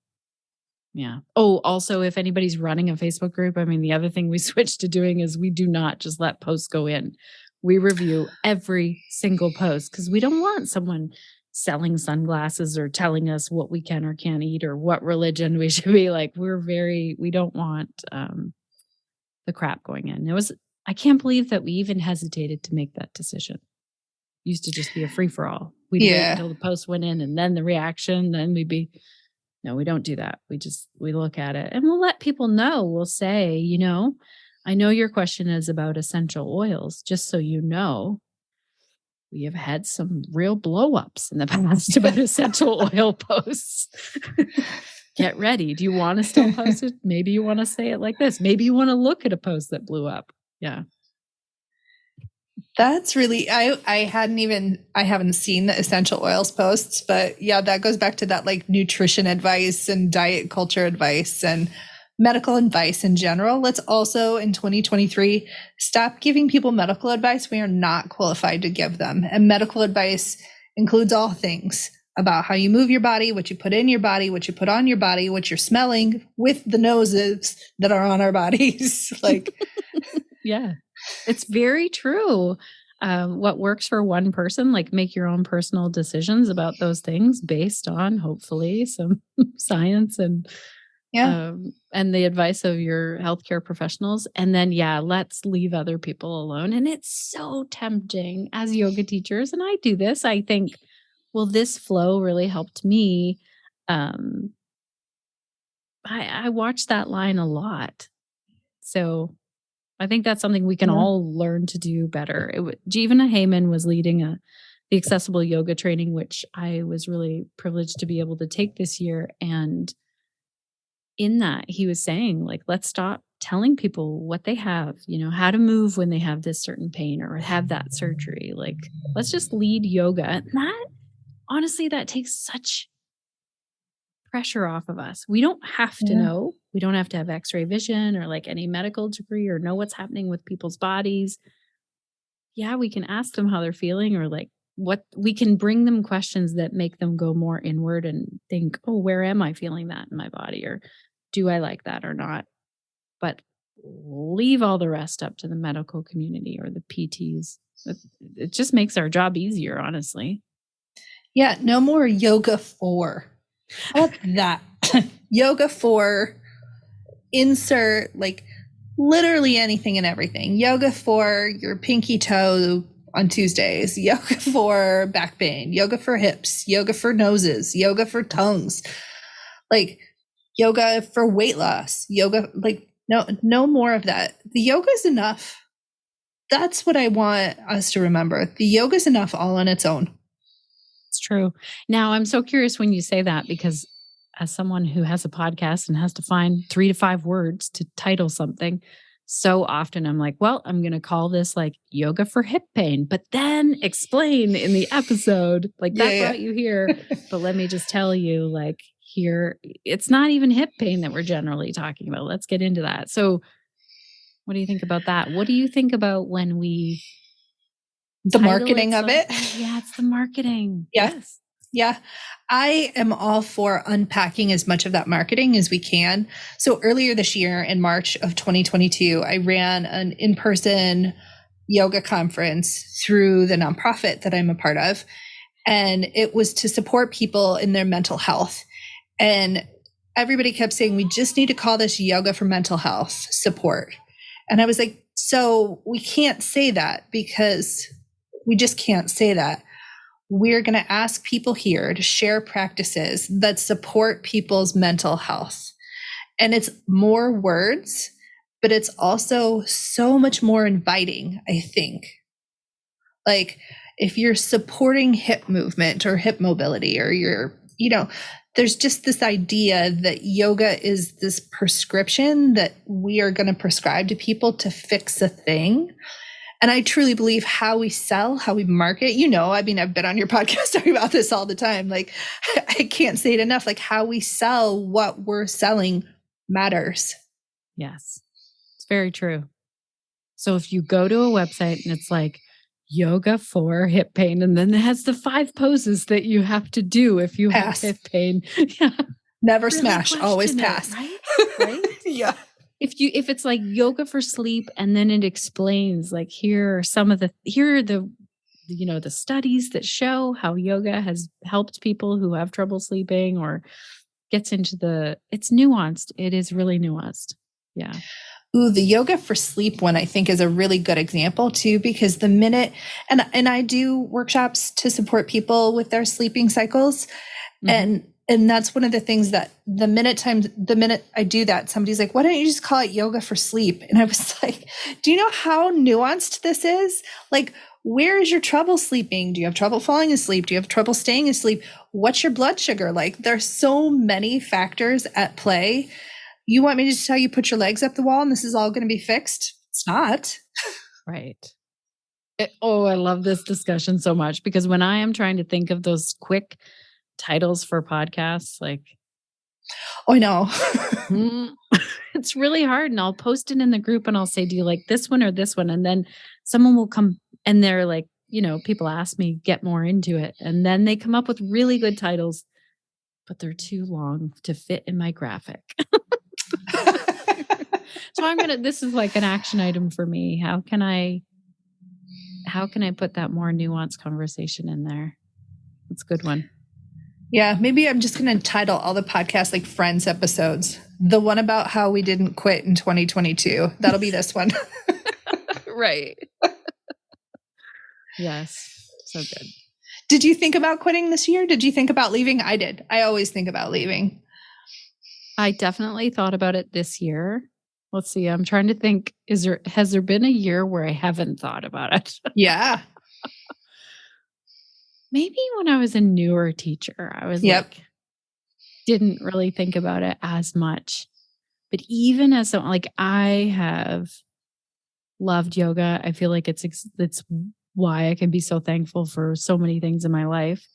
Yeah. Oh, also, if anybody's running a Facebook group, I mean, the other thing we switched to doing is we do not just let posts go in. We review every single post because we don't want someone selling sunglasses or telling us what we can or can't eat or what religion we should be like. We don't want the crap going in. I can't believe that we even hesitated to make that decision. It used to just be a free for all. We'd wait until the post went in and then the reaction, then no, we don't do that. We look at it and we'll let people know. We'll say, I know your question is about essential oils. Just so you know, we have had some real blow-ups in the past about essential oil posts. Get ready. Do you want to still post it? Maybe you want to say it like this. Maybe you want to look at a post that blew up. Yeah. That's really, I haven't seen the essential oils posts, but yeah, that goes back to that like nutrition advice and diet culture advice and medical advice in general. Let's also in 2023, stop giving people medical advice we are not qualified to give them. And medical advice includes all things about how you move your body, what you put in your body, what you put on your body, what you're smelling with the noses that are on our bodies. Like, yeah. It's very true. What works for one person, like make your own personal decisions about those things based on hopefully some science and the advice of your healthcare professionals. And then, let's leave other people alone. And it's so tempting as yoga teachers. And I do this. I think, well, this flow really helped me. I watch that line a lot. So I think that's something we can all learn to do better. Jeevana Heyman was leading the accessible yoga training, which I was really privileged to be able to take this year. And in that, he was saying, like, let's stop telling people what they have, how to move when they have this certain pain or have that surgery. Like, let's just lead yoga. And that, honestly, that takes such pressure off of us. We don't have to know. We don't have to have x-ray vision or like any medical degree or know what's happening with people's bodies. Yeah, we can ask them how they're feeling or like what we can bring them questions that make them go more inward and think, oh, where am I feeling that in my body? Or do I like that or not? But leave all the rest up to the medical community or the PTs. It just makes our job easier, honestly. Yeah, no more yoga for. I love that. Yoga for insert like literally anything and everything. Yoga for your pinky toe on Tuesdays, yoga for back pain, yoga for hips, yoga for noses, yoga for tongues, like yoga for weight loss, yoga, like no more of that. The yoga is enough. That's what I want us to remember. The yoga is enough all on its own. It's true. Now, I'm so curious when you say that, because as someone who has a podcast and has to find 3 to 5 words to title something, so often I'm like, well, I'm going to call this like yoga for hip pain, but then explain in the episode, like that brought you here. But let me just tell you, like here, it's not even hip pain that we're generally talking about. Let's get into that. So what do you think about that? What do you think about when we... The marketing of it? Yeah, it's the marketing. Yeah. Yes. Yeah. I am all for unpacking as much of that marketing as we can. So earlier this year in March of 2022, I ran an in-person yoga conference through the nonprofit that I'm a part of. And it was to support people in their mental health. And everybody kept saying, we just need to call this yoga for mental health support. And I was like, so we can't say that, because we just can't say that. We're going to ask people here to share practices that support people's mental health. And it's more words, but it's also so much more inviting, I think. Like if you're supporting hip movement or hip mobility, or you're, there's just this idea that yoga is this prescription that we are going to prescribe to people to fix a thing. And I truly believe how we sell, how we market, I've been on your podcast talking about this all the time. Like, I can't say it enough. Like, how we sell what we're selling matters. Yes, it's very true. So if you go to a website and it's like yoga for hip pain, and then it has the 5 poses that you have to do if you have hip pain. Yeah. Never really smash, always pass. Right? Right? Yeah. If it's like yoga for sleep, and then it explains like here are the studies that show how yoga has helped people who have trouble sleeping, or gets into it's nuanced. It is really nuanced. Yeah. Ooh, the yoga for sleep one I think is a really good example too, because the minute, and I do workshops to support people with their sleeping cycles. Mm-hmm. And that's one of the things that the minute I do that, somebody's like, why don't you just call it yoga for sleep? And I was like, do you know how nuanced this is? Like, where is your trouble sleeping? Do you have trouble falling asleep? Do you have trouble staying asleep? What's your blood sugar like? There's so many factors at play. You want me to just tell you, put your legs up the wall and this is all going to be fixed? It's not. Right. I love this discussion so much, because when I am trying to think of those quick titles for podcasts, like, I know. It's really hard. And I'll post it in the group and I'll say, do you like this one or this one? And then someone will come and they're like, people ask me, get more into it. And then they come up with really good titles, but they're too long to fit in my graphic. So this is like an action item for me. How can I put that more nuanced conversation in there? It's a good one. Yeah, maybe I'm just going to title all the podcasts like Friends episodes. The one about how we didn't quit in 2022. That'll be this one. Right. Yes. So good. Did you think about quitting this year? Did you think about leaving? I did. I always think about leaving. I definitely thought about it this year. Let's see. I'm trying to think. Has there been a year where I haven't thought about it? Yeah. Maybe when I was a newer teacher, I was didn't really think about it as much. But even as I have loved yoga. I feel like it's why I can be so thankful for so many things in my life.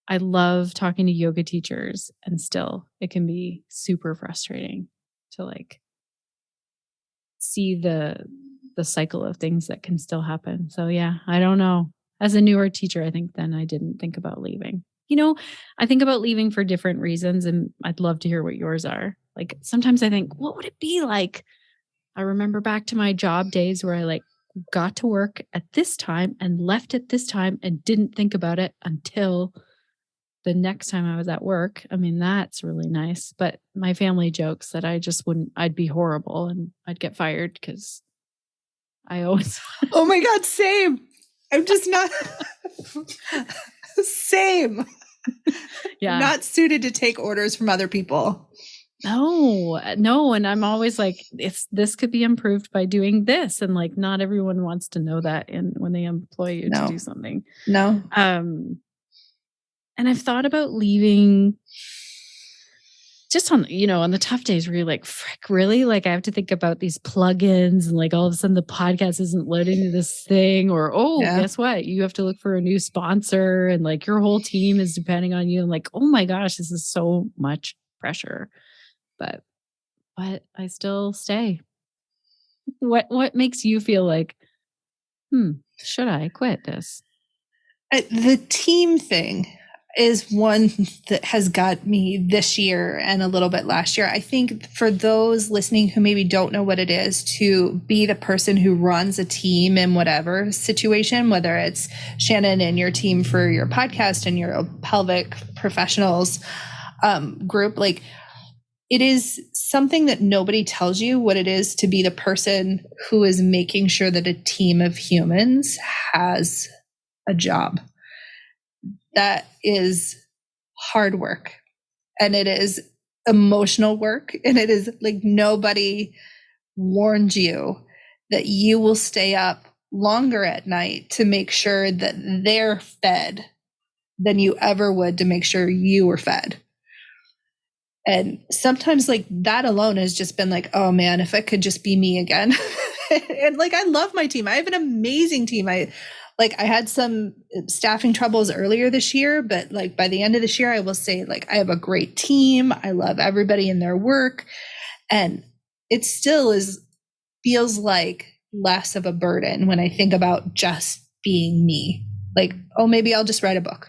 I love talking to yoga teachers, and still it can be super frustrating to see the cycle of things that can still happen. So yeah, I don't know. As a newer teacher, I think then I didn't think about leaving. I think about leaving for different reasons, and I'd love to hear what yours are. Sometimes I think, what would it be like? I remember back to my job days where I got to work at this time and left at this time and didn't think about it until the next time I was at work. I mean, that's really nice. But my family jokes that I'd be horrible and I'd get fired because I always. Oh my God, same. I'm just not same. Yeah. I'm not suited to take orders from other people. No. And I'm always like, this could be improved by doing this. And not everyone wants to know that when they employ you to do something. No. And I've thought about leaving just on the tough days where you're frick, really? I have to think about these plugins and all of a sudden the podcast isn't loading to this thing, or, guess what? You have to look for a new sponsor and your whole team is depending on you. And oh my gosh, this is so much pressure. But I still stay. What makes you feel should I quit this? The team thing. is one that has got me this year and a little bit last year. I think for those listening who maybe don't know what it is to be the person who runs a team in whatever situation, whether it's Shannon and your team for your podcast and your pelvic professionals group, like it is something that nobody tells you what it is to be the person who is making sure that a team of humans has a job. That is hard work, and it is emotional work, and it is like nobody warned you that you will stay up longer at night to make sure that they're fed than you ever would to make sure you were fed. And sometimes like that alone has just been like, oh man, if it could just be me again. And like, I love my team. I have an amazing team. I had some staffing troubles earlier this year, but like by the end of this year, I will say like, I have a great team. I love everybody in their work. And it still feels like less of a burden when I think about just being me. Like, oh, maybe I'll just write a book.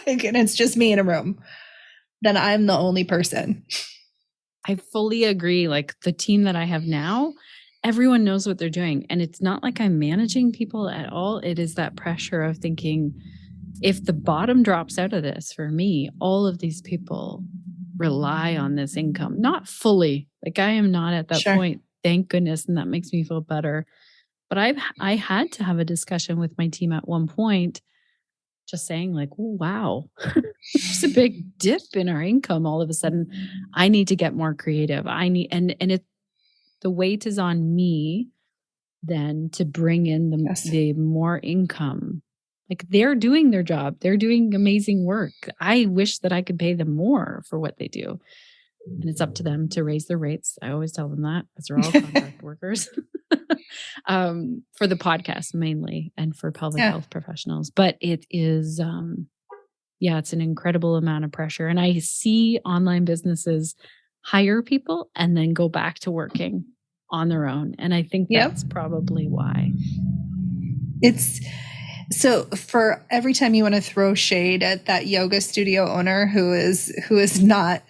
Like, and it's just me in a room. Then I'm the only person. I fully agree. Like the team that I have now, everyone knows what they're doing. And it's not like I'm managing people at all. It is that pressure of thinking, if the bottom drops out of this for me, all of these people rely on this income. Not fully. Like I am not at that point. Thank goodness. And that makes me feel better. But I had to have a discussion with my team at one point, just saying like, oh, wow, there's a big dip in our income all of a sudden. I need to get more creative. The weight is on me then to bring in the more income. Like they're doing their job. They're doing amazing work. I wish that I could pay them more for what they do. And it's up to them to raise their rates. I always tell them that because they're all contract workers for the podcast mainly and for pelvic health professionals. But it is, it's an incredible amount of pressure. And I see online businesses hire people and then go back to working on their own. And I think that's probably why. So for every time you want to throw shade at that yoga studio owner who is not,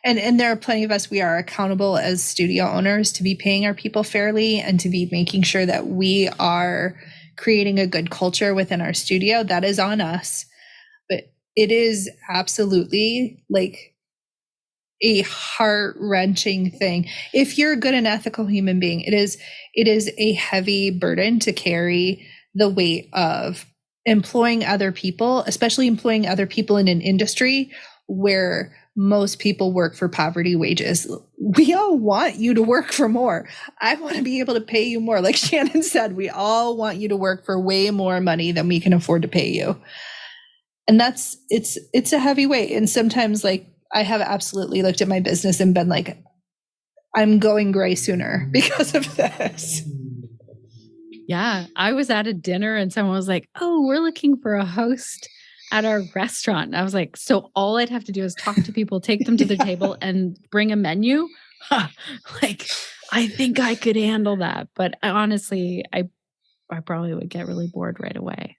and there are plenty of us, we are accountable as studio owners to be paying our people fairly and to be making sure that we are creating a good culture within our studio. That is on us. But it is absolutely like a heart-wrenching thing. If you're a good and ethical human being, it is a heavy burden to carry the weight of employing other people, especially employing other people in an industry where most people work for poverty wages. We all want you to work for more. I want to be able to pay you more. Like Shannon said, we all want you to work for way more money than we can afford to pay you. And it's a heavy weight. And sometimes like I have absolutely looked at my business and been like, I'm going gray sooner because of this. Yeah. I was at a dinner and someone was like, oh, we're looking for a host at our restaurant. And I was like, so all I'd have to do is talk to people, take them to the table and bring a menu. Like, I think I could handle that. But honestly, I probably would get really bored right away.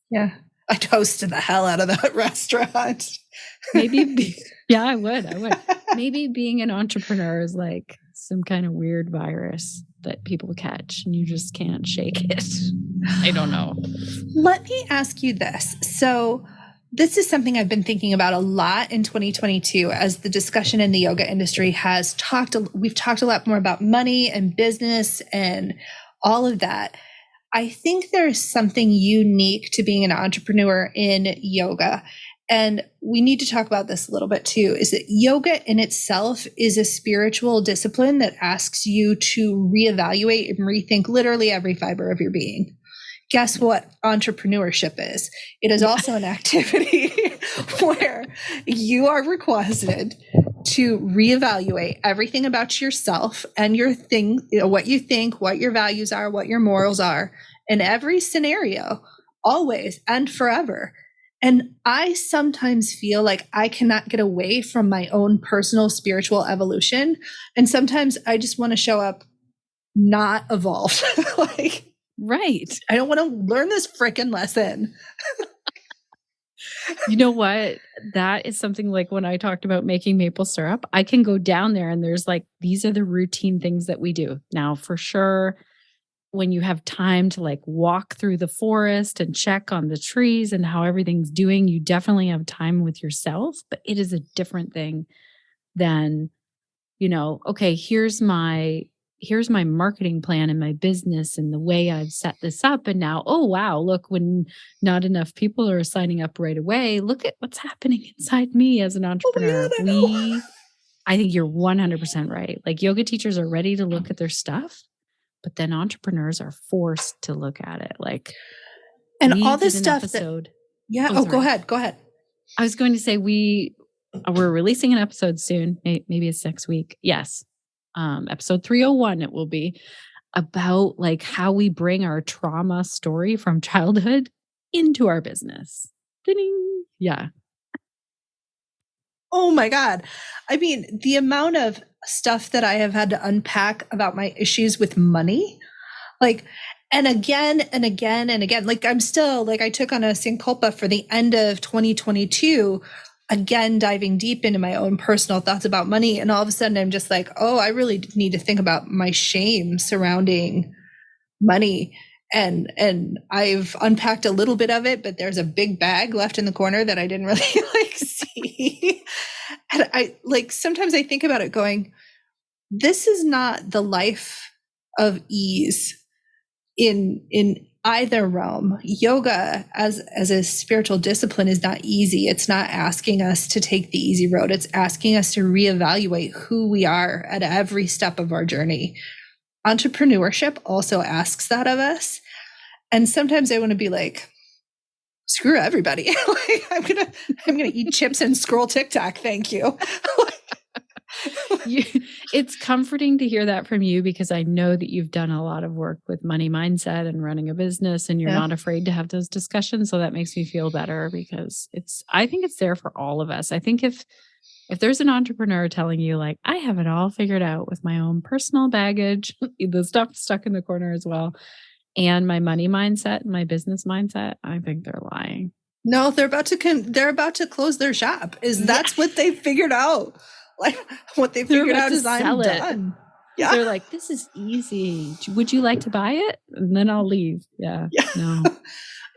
Yeah. I'd hosted the hell out of that restaurant. I would. Maybe being an entrepreneur is like some kind of weird virus that people catch and you just can't shake it. I don't know. Let me ask you this. So this is something I've been thinking about a lot in 2022 as the discussion in the yoga industry we've talked a lot more about money and business and all of that. I think there's something unique to being an entrepreneur in yoga. And we need to talk about this a little bit too, is that yoga in itself is a spiritual discipline that asks you to reevaluate and rethink literally every fiber of your being. Guess what entrepreneurship is? It is also an activity where you are requested to reevaluate everything about yourself and your thing, what you think, what your values are, what your morals are in every scenario, always and forever. And I sometimes feel like I cannot get away from my own personal spiritual evolution. And sometimes I just want to show up not evolved. Right. I don't want to learn this freaking lesson. You know what? That is something like when I talked about making maple syrup, I can go down there and there's like, these are the routine things that we do. Now, for sure, when you have time to like walk through the forest and check on the trees and how everything's doing, you definitely have time with yourself, but it is a different thing than, okay, here's my marketing plan and my business and the way I've set this up. And now, oh, wow, look, when not enough people are signing up right away, look at what's happening inside me as an entrepreneur. Oh my God, I know. I think you're 100% right. Like yoga teachers are ready to look at their stuff, but then entrepreneurs are forced to look at it. Like, and all this stuff episode. Go ahead. I was going to say we're releasing an episode soon. Maybe it's next week. Yes. Episode 301, it will be about like how we bring our trauma story from childhood into our business. Ding. Yeah. Oh my God. I mean, the amount of stuff that I have had to unpack about my issues with money, like, and again, like I'm still like, I took on a Sankalpa for the end of 2022, again, diving deep into my own personal thoughts about money. And all of a sudden I'm just like, oh, I really need to think about my shame surrounding money. And I've unpacked a little bit of it, but there's a big bag left in the corner that I didn't really like see. And I like, sometimes I think about it going, this is not the life of ease in either realm. Yoga as a spiritual discipline is not easy. It's not asking us to take the easy road. It's asking us to reevaluate who we are at every step of our journey. Entrepreneurship also asks that of us. And sometimes I want to be like, screw everybody. Like, I'm gonna eat chips and scroll TikTok. Thank you. It's comforting to hear that from you because I know that you've done a lot of work with money mindset and running a business and you're not afraid to have those discussions. So that makes me feel better because I think it's there for all of us. I think if there's an entrepreneur telling you like, I have it all figured out with my own personal baggage, the stuff stuck in the corner as well, and my money mindset and my business mindset, I think they're lying. No, they're about to close their shop. That's what they figured out. Like what they figured out is I'm done. Yeah. They're like, this is easy. Would you like to buy it? And then I'll leave. Yeah. No.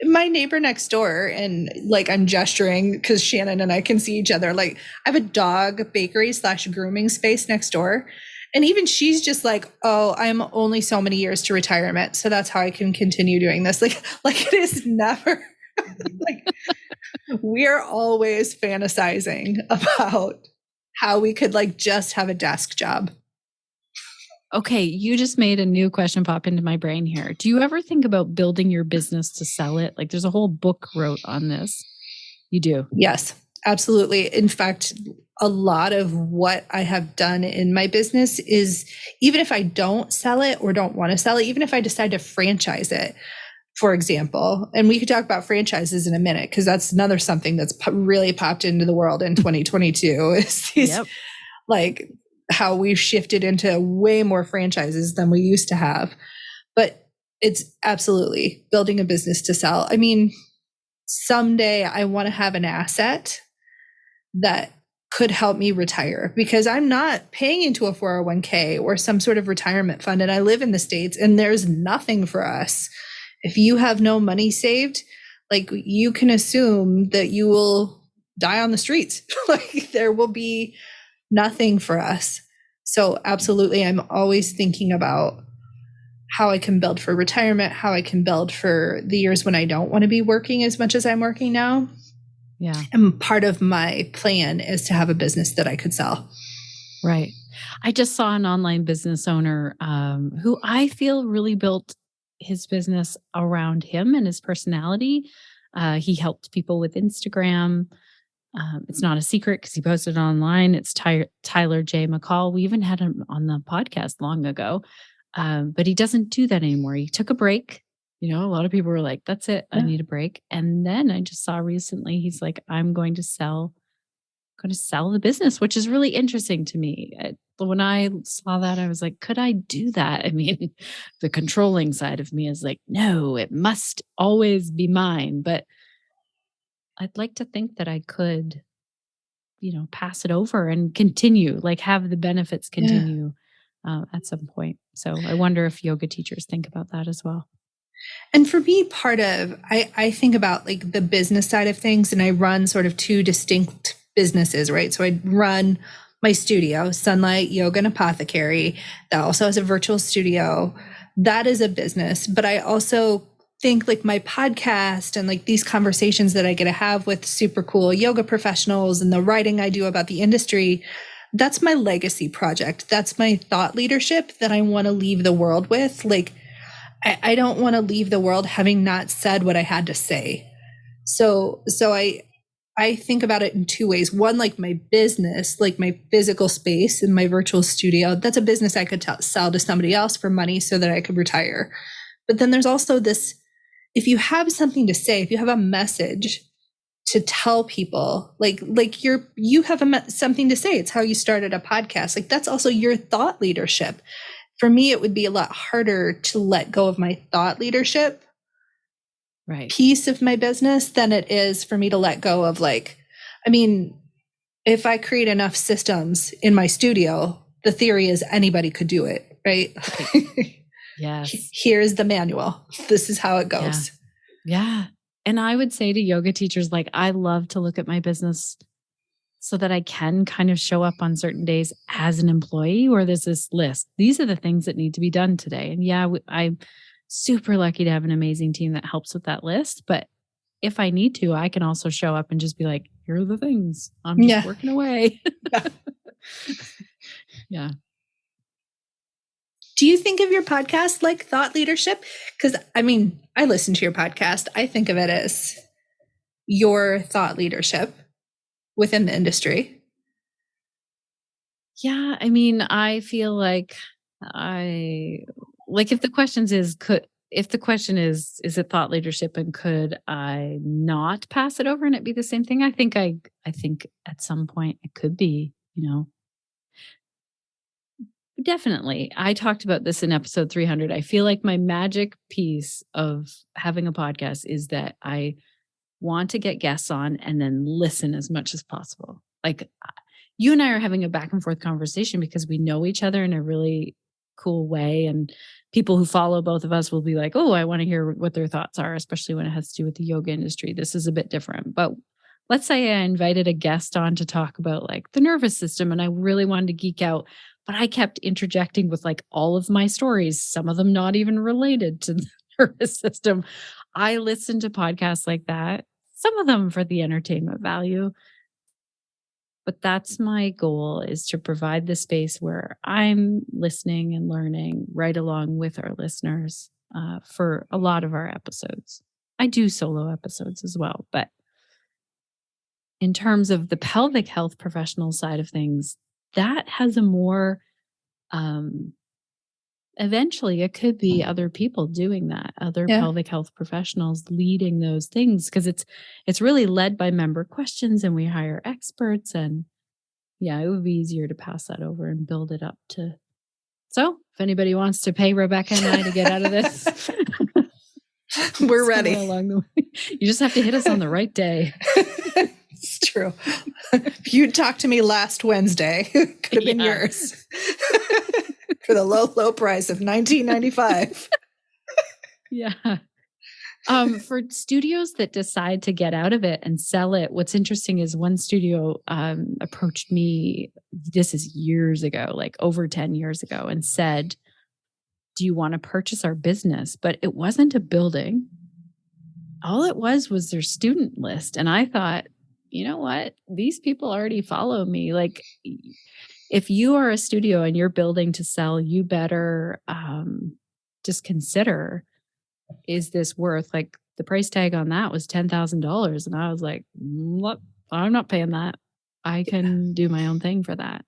My neighbor next door, and like I'm gesturing because Shannon and I can see each other. Like I have a dog bakery / grooming space next door. And even she's just like, oh, I'm only so many years to retirement. So that's how I can continue doing this. Like it is never like we're always fantasizing about how we could like just have a desk job. Okay, you just made a new question pop into my brain here. Do you ever think about building your business to sell it? Like there's a whole book wrote on this. You do? Yes, absolutely. In fact, a lot of what I have done in my business is even if I don't sell it or don't want to sell it, even if I decide to franchise it, for example, and we could talk about franchises in a minute because that's another something that's really popped into the world in 2022 is these, like how we've shifted into way more franchises than we used to have. But it's absolutely building a business to sell. I mean, someday I want to have an asset that could help me retire because I'm not paying into a 401k or some sort of retirement fund. And I live in the States and there's nothing for us. If you have no money saved, like you can assume that you will die on the streets. Like there will be nothing for us. So absolutely, I'm always thinking about how I can build for retirement, how I can build for the years when I don't want to be working as much as I'm working now. Yeah. And part of my plan is to have a business that I could sell. Right. I just saw an online business owner who I feel really built his business around him and his personality. He helped people with Instagram. It's not a secret because he posted it online. It's Tyler J. McCall. We even had him on the podcast long ago, but he doesn't do that anymore. He took a break. You know, a lot of people were like, that's it. I need a break. And then I just saw recently, he's like, I'm going to sell the business, which is really interesting to me. When I saw that, I was like, could I do that? I mean, the controlling side of me is like, no, it must always be mine. But I'd like to think that I could, pass it over and continue, like have the benefits continue at some point. So I wonder if yoga teachers think about that as well. And for me, I think about like the business side of things, and I run sort of two distinct businesses, right? So I run my studio, Sunlight Yoga and Apothecary, that also has a virtual studio. That is a business. But I also think like my podcast and like these conversations that I get to have with super cool yoga professionals and the writing I do about the industry, that's my legacy project. That's my thought leadership that I want to leave the world with. Like, I don't want to leave the world having not said what I had to say. So I think about it in two ways. One, like my business, like my physical space in my virtual studio, that's a business I could sell to somebody else for money so that I could retire. But then there's also this, if you have something to say, if you have a message to tell people, like you have something to say, it's how you started a podcast. Like that's also your thought leadership. For me, it would be a lot harder to let go of my thought leadership piece of my business than it is for me to let go of if I create enough systems in my studio, the theory is anybody could do it, right? Yes. Here's the manual. This is how it goes. Yeah. And I would say to yoga teachers, like, I love to look at my business so that I can kind of show up on certain days as an employee where there's this list. These are the things that need to be done today. And I'm super lucky to have an amazing team that helps with that list. But if I need to, I can also show up and just be like, here are the things. I'm just working away. Yeah. Do you think of your podcast like thought leadership? Because I listen to your podcast. I think of it as your thought leadership within the industry. Yeah. I feel like if the question is it thought leadership and could I not pass it over and it be the same thing? I think at some point it could be, Definitely. I talked about this in episode 300. I feel like my magic piece of having a podcast is that I want to get guests on and then listen as much as possible. Like you and I are having a back and forth conversation because we know each other in a really cool way. And people who follow both of us will be like, oh, I want to hear what their thoughts are, especially when it has to do with the yoga industry. This is a bit different. But let's say I invited a guest on to talk about like the nervous system and I really wanted to geek out. But I kept interjecting with like all of my stories, some of them not even related to the nervous system. I listen to podcasts like that, some of them for the entertainment value. But that's my goal, is to provide the space where I'm listening and learning right along with our listeners for a lot of our episodes. I do solo episodes as well. But in terms of the pelvic health professional side of things, that has a more, eventually it could be other people doing that, other pelvic health professionals leading those things, because it's really led by member questions and we hire experts, and it would be easier to pass that over and build it up to. So if anybody wants to pay Rebecca and I to get out of this, we're ready. Along the way. You just have to hit us on the right day. It's true. If you'd talked to me last Wednesday, it could have been yours for the low price of $19.95. Yeah. For studios that decide to get out of it and sell it, what's interesting is one studio approached me, this is years ago, like over 10 years ago, and said, do you want to purchase our business? But it wasn't a building. All it was their student list. And I thought, you know what? These people already follow me. Like, if you are a studio and you're building to sell, you better just consider, is this worth, like, the price tag on that was $10,000. And I was like, what? I'm not paying that. I can do my own thing for that.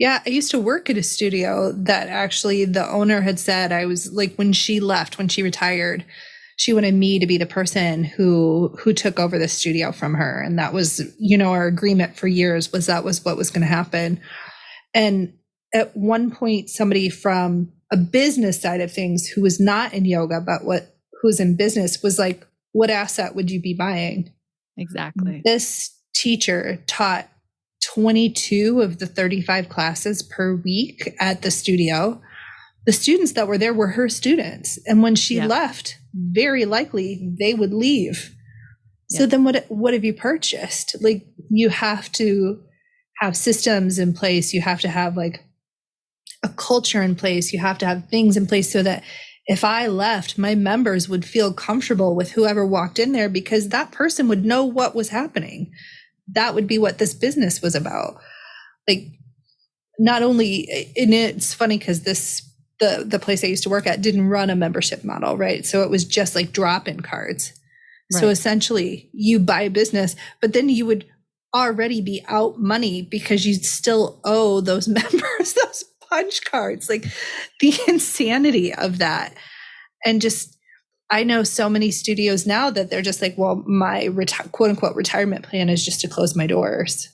Yeah, I used to work at a studio that actually the owner had said, I was like, when she retired, she wanted me to be the person who took over the studio from her. And that was, our agreement for years was that was what was going to happen. And at one point, somebody from a business side of things who was not in yoga, but who's in business was like, what asset would you be buying? Exactly. This teacher taught 22 of the 35 classes per week at the studio. The students that were there were her students. And when she left, very likely they would leave. So then what have you purchased? Like, you have to have systems in place. You have to have like a culture in place. You have to have things in place so that if I left, my members would feel comfortable with whoever walked in there, because that person would know what was happening. That would be what this business was about. Like, not only, and it's funny because the place I used to work at didn't run a membership model, right? So it was just like drop-in cards. Right. So essentially you buy a business, but then you would already be out money because you still owe those members those punch cards. Like, the insanity of that. And just, I know so many studios now that they're just like, well, my quote unquote retirement plan is just to close my doors.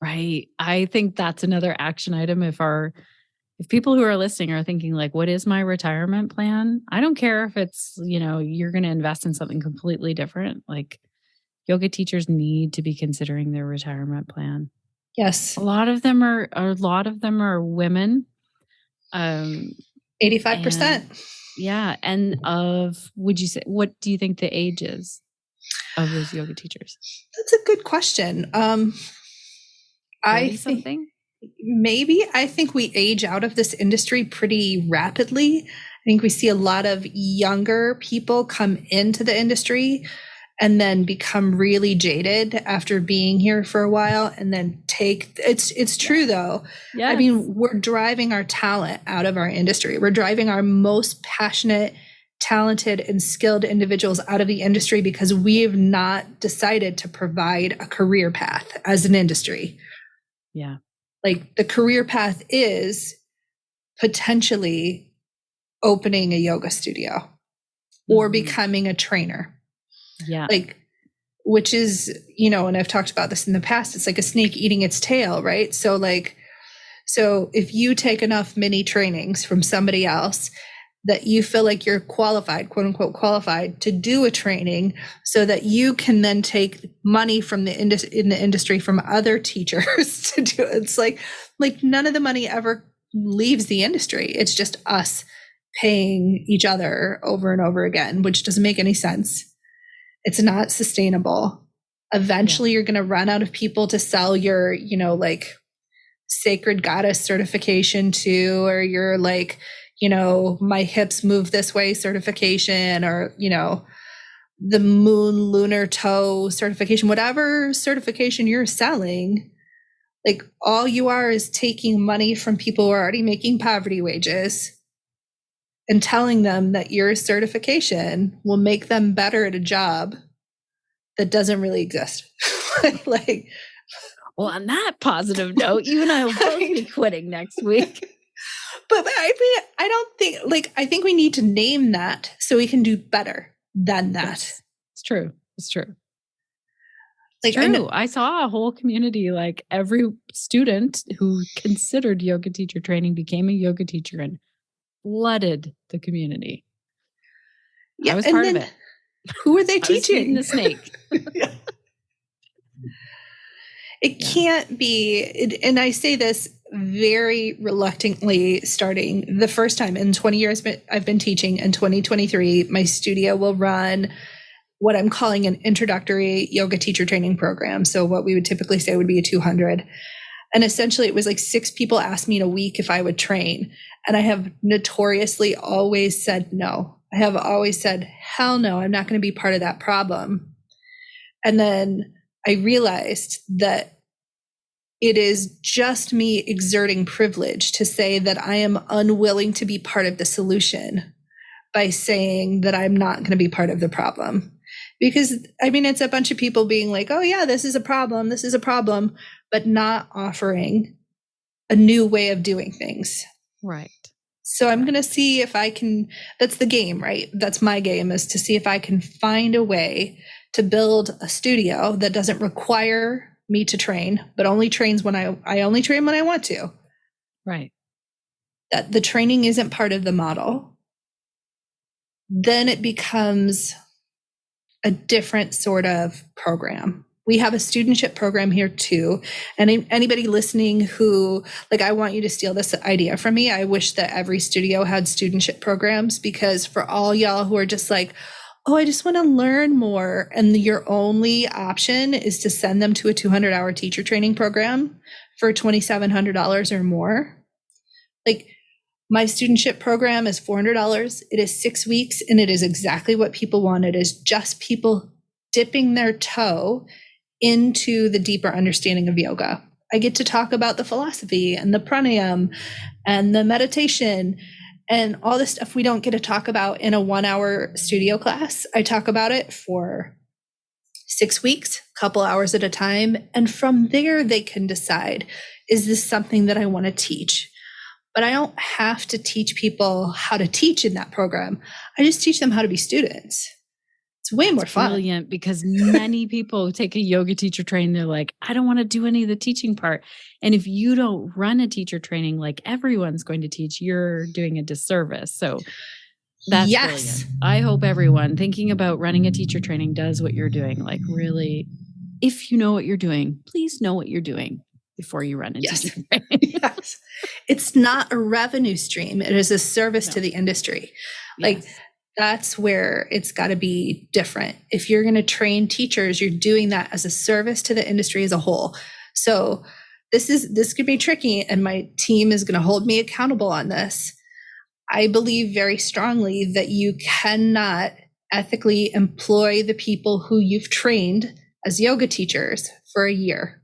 Right. I think that's another action item. If people who are listening are thinking like, what is my retirement plan? I don't care if it's, you're going to invest in something completely different. Like, yoga teachers need to be considering their retirement plan. Yes. A lot of them are women. 85%. Yeah. And would you say, what do you think the age is of those yoga teachers? That's a good question. I think maybe. I think we age out of this industry pretty rapidly. I think we see a lot of younger people come into the industry and then become really jaded after being here for a while, and then it's true though. Yes. I mean, we're driving our talent out of our industry. We're driving our most passionate, talented, and skilled individuals out of the industry because we have not decided to provide a career path as an industry. Yeah. Like, the career path is potentially opening a yoga studio or becoming a trainer. Yeah. Like, which is, and I've talked about this in the past, it's like a snake eating its tail, right? So if you take enough mini trainings from somebody else that you feel like you're qualified, quote unquote qualified, to do a training, so that you can then take money from in the industry from other teachers to do it. It's like none of the money ever leaves the industry. It's just us paying each other over and over again, which doesn't make any sense. It's not sustainable. Eventually you're going to run out of people to sell your, like, sacred goddess certification to, or your, like, my hips move this way certification, or, the moon lunar toe certification, whatever certification you're selling. Like, all you are is taking money from people who are already making poverty wages and telling them that your certification will make them better at a job that doesn't really exist. Well, on that positive note, you and I will both be quitting next week. But I mean, I don't think, I think we need to name that so we can do better than that. Yes, it's true. It's true. Like, true. I saw a whole community, like every student who considered yoga teacher training became a yoga teacher and flooded the community. Yeah, I was part of it. Who are they teaching? The snake. It can't be, and I say this very reluctantly, starting the first time in 20 years I've been teaching. In 2023, my studio will run what I'm calling an introductory yoga teacher training program. So what we would typically say would be a 200. And essentially it was like 6 people asked me in a week if I would train. And I have notoriously always said no. I have always said, hell no, I'm not going to be part of that problem. And then I realized that it is just me exerting privilege to say that I am unwilling to be part of the solution by saying that I'm not going to be part of the problem. Because, I mean, it's a bunch of people being like, oh yeah, this is a problem, but not offering a new way of doing things. Right. So I'm going to see if I can, that's the game, right? That's my game, is to see if I can find a way to build a studio that doesn't require me to train, but only trains when I only train when I want to. Right. That the training isn't part of the model. Then it becomes a different sort of program. We have a studentship program here too. And anybody listening who, like, I want you to steal this idea from me. I wish that every studio had studentship programs, because for all y'all who are just like, oh, I just want to learn more, and your only option is to send them to a 200-hour teacher training program for $2,700 or more. Like, my studentship program is $400. It is 6 weeks, and it is exactly what people want. It is just people dipping their toe into the deeper understanding of yoga. I get to talk about the philosophy and the pranayama and the meditation and all this stuff we don't get to talk about in a 1-hour studio class. I talk about it for 6 weeks, a couple hours at a time. And from there, they can decide, is this something that I want to teach? But I don't have to teach people how to teach in that program. I just teach them how to be students. It's way more fun. Brilliant, because many people take a yoga teacher training. They're like, I don't want to do any of the teaching part. And if you don't run a teacher training like everyone's going to teach, you're doing a disservice. So that's brilliant. I hope everyone thinking about running a teacher training does what you're doing. Like, really, if you know what you're doing, please know what you're doing before you run a teacher training. Yes. It's not a revenue stream. It is a service to the industry. Like, that's where it's got to be different. If you're going to train teachers, you're doing that as a service to the industry as a whole. So this could be tricky, and my team is going to hold me accountable on this. I believe very strongly that you cannot ethically employ the people who you've trained as yoga teachers for a year.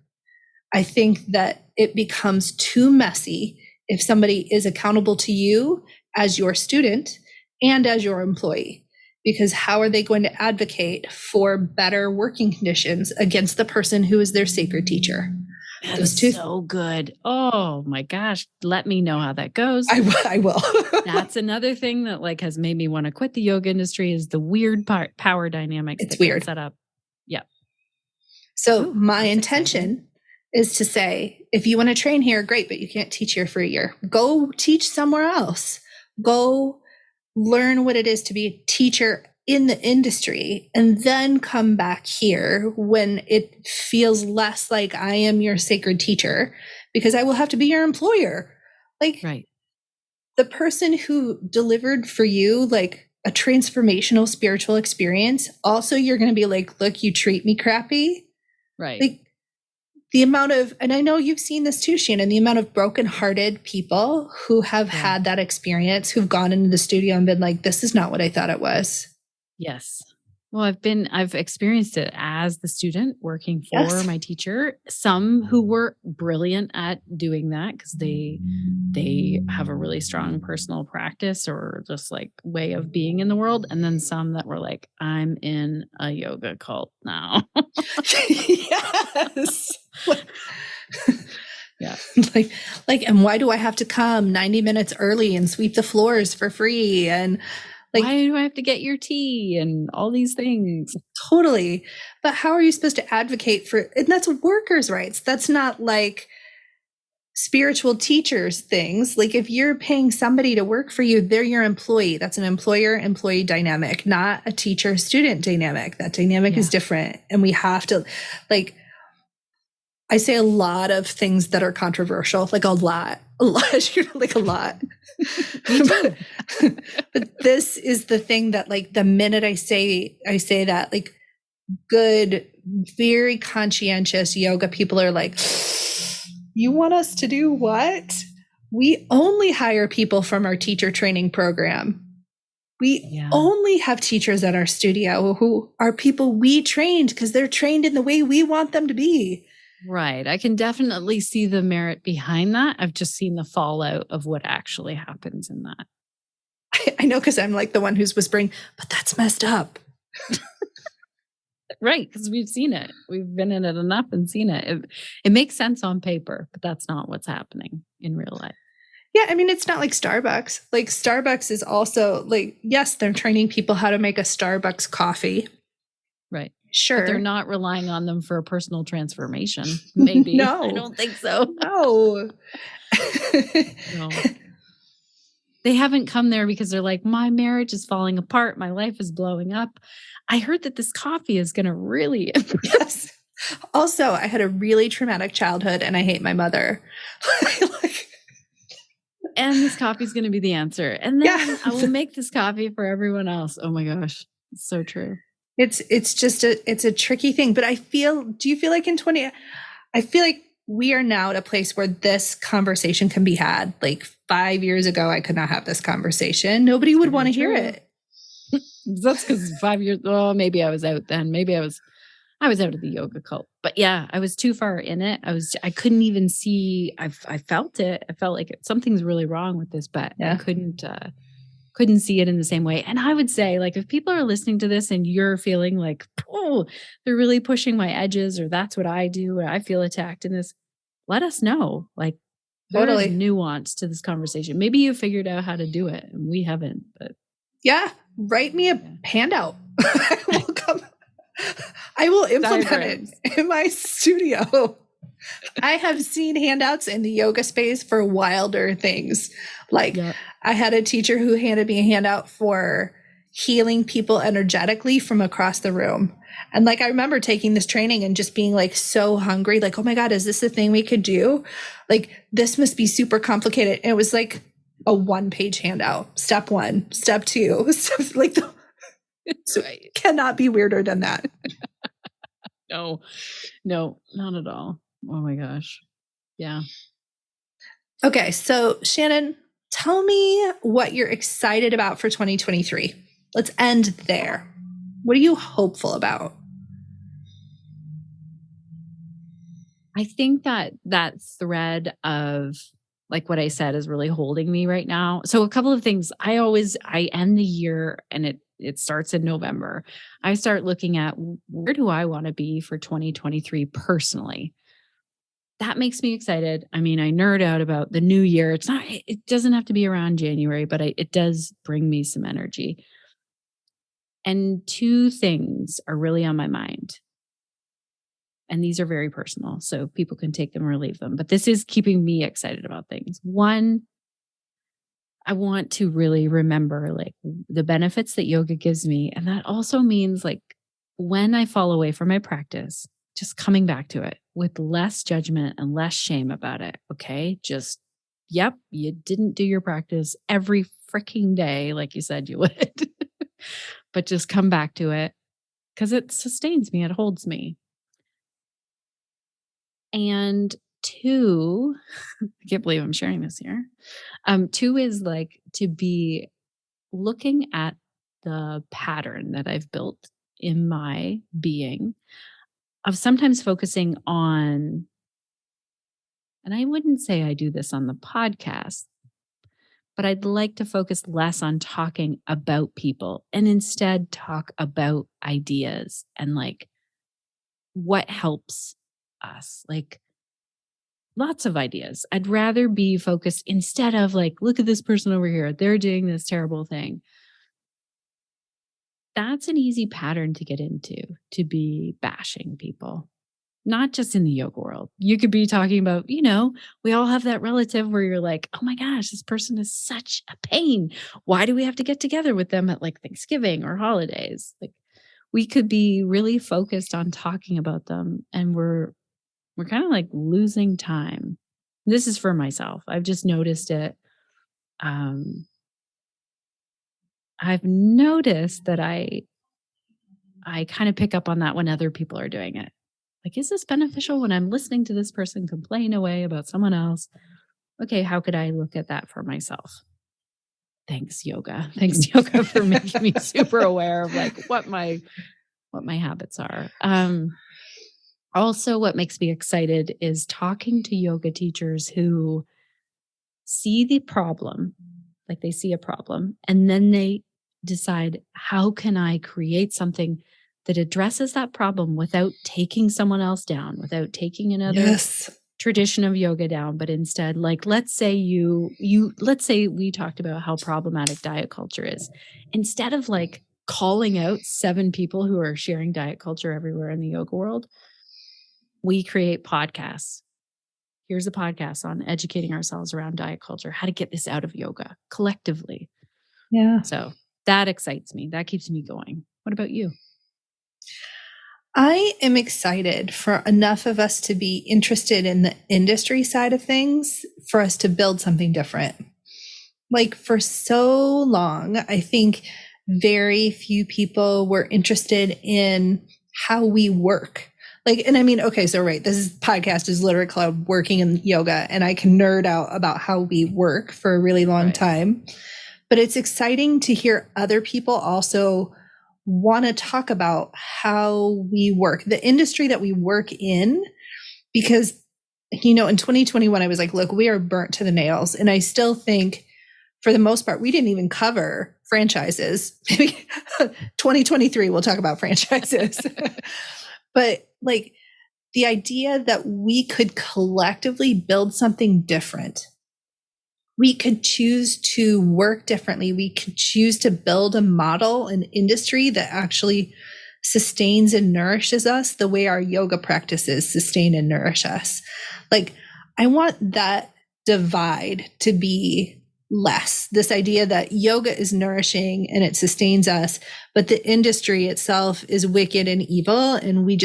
I think that it becomes too messy if somebody is accountable to you as your student and as your employee, because how are they going to advocate for better working conditions against the person who is their sacred teacher? That is so good. Oh my gosh. Let me know how that goes. I will. That's another thing that like has made me want to quit the yoga industry, is the weird power dynamics. It's weird. Set up. Yep. So my intention is to say, if you want to train here, great, but you can't teach here for a year. Go teach somewhere else. Go learn what it is to be a teacher in the industry, and then come back here when it feels less like I am your sacred teacher, because I will have to be your employer. Like, the person who delivered for you like a transformational spiritual experience, also you're going to be like, look, you treat me crappy. Right. Like, the amount of, and I know you've seen this too, Shannon, the amount of brokenhearted people who have had that experience, who've gone into the studio and been like, this is not what I thought it was. Yes. Well, I've experienced it as the student working for my teacher. Some who were brilliant at doing that because they have a really strong personal practice or just like way of being in the world. And then some that were like, I'm in a yoga cult now. Yes. Yeah. Like, and why do I have to come 90 minutes early and sweep the floors for free? And like, why do I have to get your tea and all these things? Totally. But how are you supposed to advocate for, and that's workers' rights. That's not like spiritual teachers things. Like, if you're paying somebody to work for you, they're your employee. That's an employer-employee dynamic, not a teacher-student dynamic. That dynamic is different. And we have to, like, I say a but this is the thing that, like, the minute I say that, like, good, very conscientious yoga people are like, you want us to do what? We only hire people from our teacher training program. We only have teachers at our studio who are people we trained because they're trained in the way we want them to be. Right. I can definitely see the merit behind that. I've just seen the fallout of what actually happens in that. I know, because I'm like the one who's whispering, but that's messed up. Right. Because we've seen it. We've been in it enough and seen it. It makes sense on paper, but that's not what's happening in real life. Yeah. I mean, it's not like Starbucks. Like, Starbucks is also like, yes, they're training people how to make a Starbucks coffee. Right. Sure. But they're not relying on them for a personal transformation. Maybe. No. I don't think so. No. No. They haven't come there because they're like, my marriage is falling apart. My life is blowing up. I heard that this coffee is going to really. Yes. Also, I had a really traumatic childhood and I hate my mother. And this coffee is going to be the answer. And then I will make this coffee for everyone else. Oh my gosh. It's so true. It's just a tricky thing. But do you feel like I feel like we are now at a place where this conversation can be had. Like 5 years ago, I could not have this conversation. Nobody would want to hear it. That's because 5 years, well, maybe I was out then. Maybe I was out of the yoga cult. But yeah, I was too far in it. I couldn't even see, I felt it. I felt like something's really wrong with this, but I couldn't see it in the same way. And I would say, like, if people are listening to this and you're feeling like, oh, they're really pushing my edges, or that's what I do, or I feel attacked in this, let us know. Like, there's nuance to this conversation. Maybe you figured out how to do it and we haven't, but yeah, write me a handout. I will implement it in my studio. I have seen handouts in the yoga space for wilder things. Like I had a teacher who handed me a handout for healing people energetically from across the room. And like, I remember taking this training and just being like so hungry, like, oh my God, is this the thing we could do? Like, this must be super complicated. And it was like a 1-page handout. Step 1, step 2, like it cannot be weirder than that. No, not at all. Oh my gosh. Yeah. Okay. So Shannon, tell me what you're excited about for 2023. Let's end there. What are you hopeful about? I think that thread of, like what I said, is really holding me right now. So a couple of things. I end the year and it starts in November. I start looking at, where do I want to be for 2023 personally? That makes me excited. I mean, I nerd out about the new year. It doesn't have to be around January, but it does bring me some energy. And 2 things are really on my mind. And these are very personal, so people can take them or leave them. But this is keeping me excited about things. 1, I want to really remember like the benefits that yoga gives me. And that also means like when I fall away from my practice, just coming back to it with less judgment and less shame about it. Okay. Just, yep, you didn't do your practice every freaking day like you said you would, but just come back to it because it sustains me. It holds me. And 2, I can't believe I'm sharing this here. 2 is like to be looking at the pattern that I've built in my being of sometimes focusing on, and I wouldn't say I do this on the podcast, but I'd like to focus less on talking about people and instead talk about ideas and like what helps us, like lots of ideas. I'd rather be focused instead of like, look at this person over here. They're doing this terrible thing. That's an easy pattern to get into, to be bashing people, not just in the yoga world. You could be talking about, we all have that relative where you're like, oh my gosh, this person is such a pain. Why do we have to get together with them at like Thanksgiving or holidays? Like we could be really focused on talking about them and we're kind of like losing time. This is for myself. I've just noticed it. I've noticed that I kind of pick up on that when other people are doing it. Like, is this beneficial when I'm listening to this person complain away about someone else? Okay, how could I look at that for myself? Thanks, yoga. Thanks, yoga, for making me super aware of like what my habits are. Also, what makes me excited is talking to yoga teachers who see the problem, like they see a problem, and then they decide, how can I create something that addresses that problem without taking someone else down, without taking another tradition of yoga down, but instead, like, let's say let's say we talked about how problematic diet culture is. Instead of like calling out 7 people who are sharing diet culture everywhere in the yoga world, we create podcasts. here's a podcast on educating ourselves around diet culture, how to get this out of yoga collectively. Yeah. So that excites me. That keeps me going. What about you? I am excited for enough of us to be interested in the industry side of things for us to build something different. Like for so long, I think very few people were interested in how we work. Like, and I mean, okay, so right, podcast is literally called Working in Yoga, and I can nerd out about how we work for a really long time. But it's exciting to hear other people also want to talk about how we work, the industry that we work in, because, in 2021, I was like, look, we are burnt to the nails. And I still think for the most part, we didn't even cover franchises. Maybe 2023, we'll talk about franchises. But like the idea that we could collectively build something different. We could choose to work differently. We could choose to build a model, an industry that actually sustains and nourishes us the way our yoga practices sustain and nourish us. Like, I want that divide to be less. This idea that yoga is nourishing and it sustains us, but the industry itself is wicked and evil, and we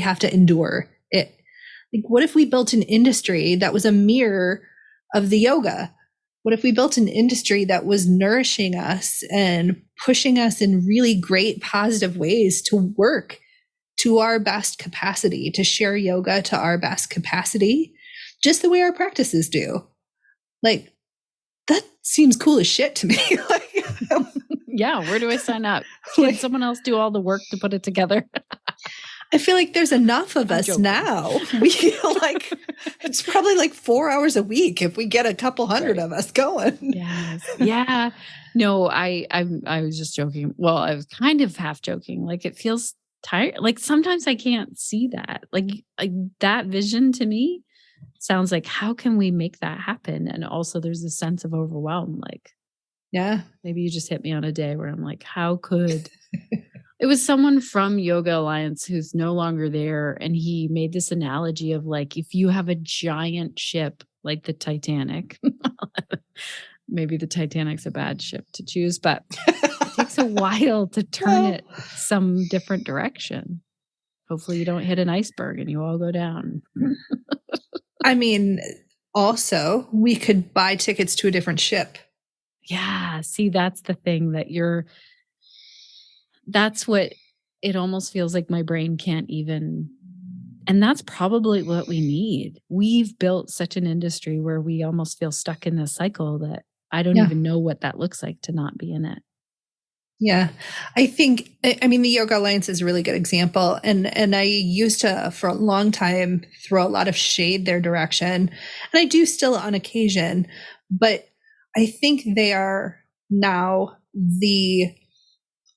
have to endure it. Like, what if we built an industry that was a mirror of the yoga? What if we built an industry that was nourishing us and pushing us in really great positive ways to work to our best capacity, to share yoga to our best capacity, just the way our practices do? Like, that seems cool as shit to me. Yeah, where do I sign up? Can someone else do all the work to put it together? I feel like there's enough of us now. We feel like it's probably like 4 hours a week if we get a couple hundred of us going. Yes. Yeah. No, I was just joking. Well, I was kind of half joking. Like, it feels tired. Like, sometimes I can't see that. Like that vision to me sounds like, how can we make that happen? And also there's a sense of overwhelm. Like, yeah, maybe you just hit me on a day where I'm like, how could it was someone from Yoga Alliance who's no longer there. And he made this analogy of like, if you have a giant ship like the Titanic, maybe the Titanic's a bad ship to choose, but it takes a while to turn it some different direction. Hopefully you don't hit an iceberg and you all go down. I mean, also, we could buy tickets to a different ship. Yeah. See, that's the thing that's what it almost feels like my brain can't even. And that's probably what we need. We've built such an industry where we almost feel stuck in this cycle that I don't even know what that looks like to not be in it. Yeah, I think, I mean, the Yoga Alliance is a really good example. And I used to, for a long time, throw a lot of shade their direction. And I do still on occasion, but I think they are now the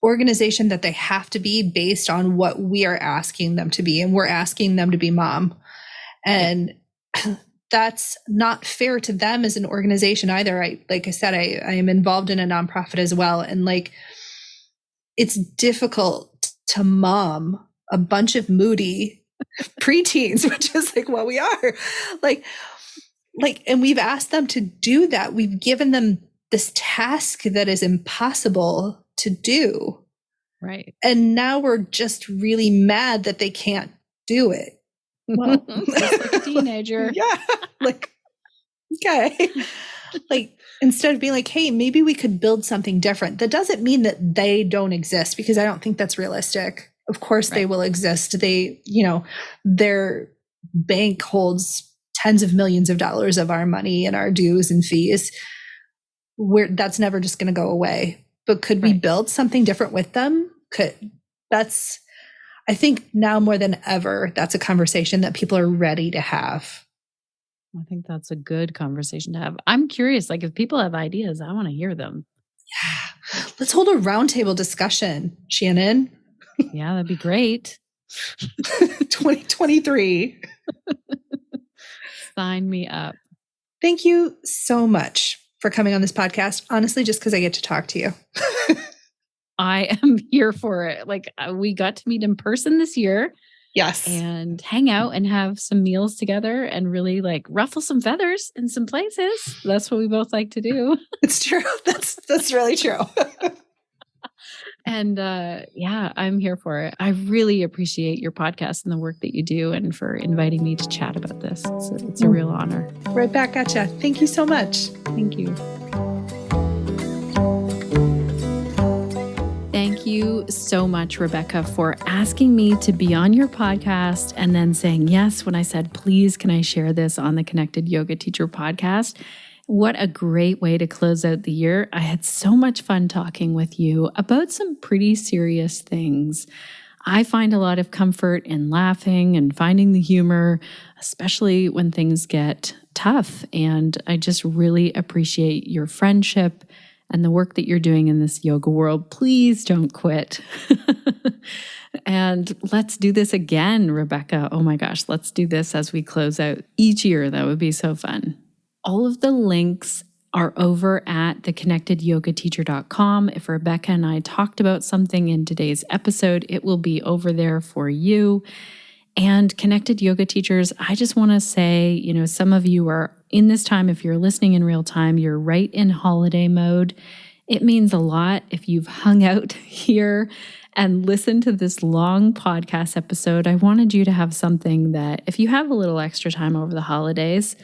organization that they have to be based on what we are asking them to be. And we're asking them to be mom. And that's not fair to them as an organization either. Like I said, I am involved in a nonprofit as well. And like, it's difficult to mom a bunch of moody preteens, which is like what we are. Like, and we've asked them to do that. We've given them this task that is impossible to do. Right. And now we're just really mad that they can't do it. Well, just like a teenager. Yeah. Like, okay. Like, instead of being like, hey, maybe we could build something different. That doesn't mean that they don't exist, because I don't think that's realistic. Of course they will exist. They, their bank holds tens of millions of dollars of our money and our dues and fees. That's never just going to go away. But could we build something different with them? I think now more than ever, that's a conversation that people are ready to have. I think that's a good conversation to have. I'm curious, like, if people have ideas, I want to hear them. Yeah. Let's hold a roundtable discussion, Shannon. Yeah, that'd be great. 2023. Sign me up. Thank you so much for coming on this podcast. Honestly, just because I get to talk to you. I am here for it. Like, we got to meet in person this year. Yes. and hang out and have some meals together and really like ruffle some feathers in some places. That's what we both like to do. It's true. That's really true. And yeah, I'm here for it. I really appreciate your podcast and the work that you do and for inviting me to chat about this. So it's a real honor. Right back at you. Thank you so much. Thank you. Thank you so much, Rebecca, for asking me to be on your podcast and then saying yes when I said, please, can I share this on the Connected Yoga Teacher podcast? What a great way to close out the year. I had so much fun talking with you about some pretty serious things. I find a lot of comfort in laughing and finding the humor, especially when things get tough. And I just really appreciate your friendship and the work that you're doing in this yoga world. Please don't quit. And let's do this again, Rebecca. Oh my gosh, let's do this as we close out each year. That would be so fun. All of the links are over at theconnectedyogateacher.com. If Rebecca and I talked about something in today's episode, it will be over there for you. And Connected Yoga Teachers, I just want to say, some of you are in this time, if you're listening in real time, you're right in holiday mode. It means a lot if you've hung out here and listened to this long podcast episode. I wanted you to have something that, if you have a little extra time over the holidays,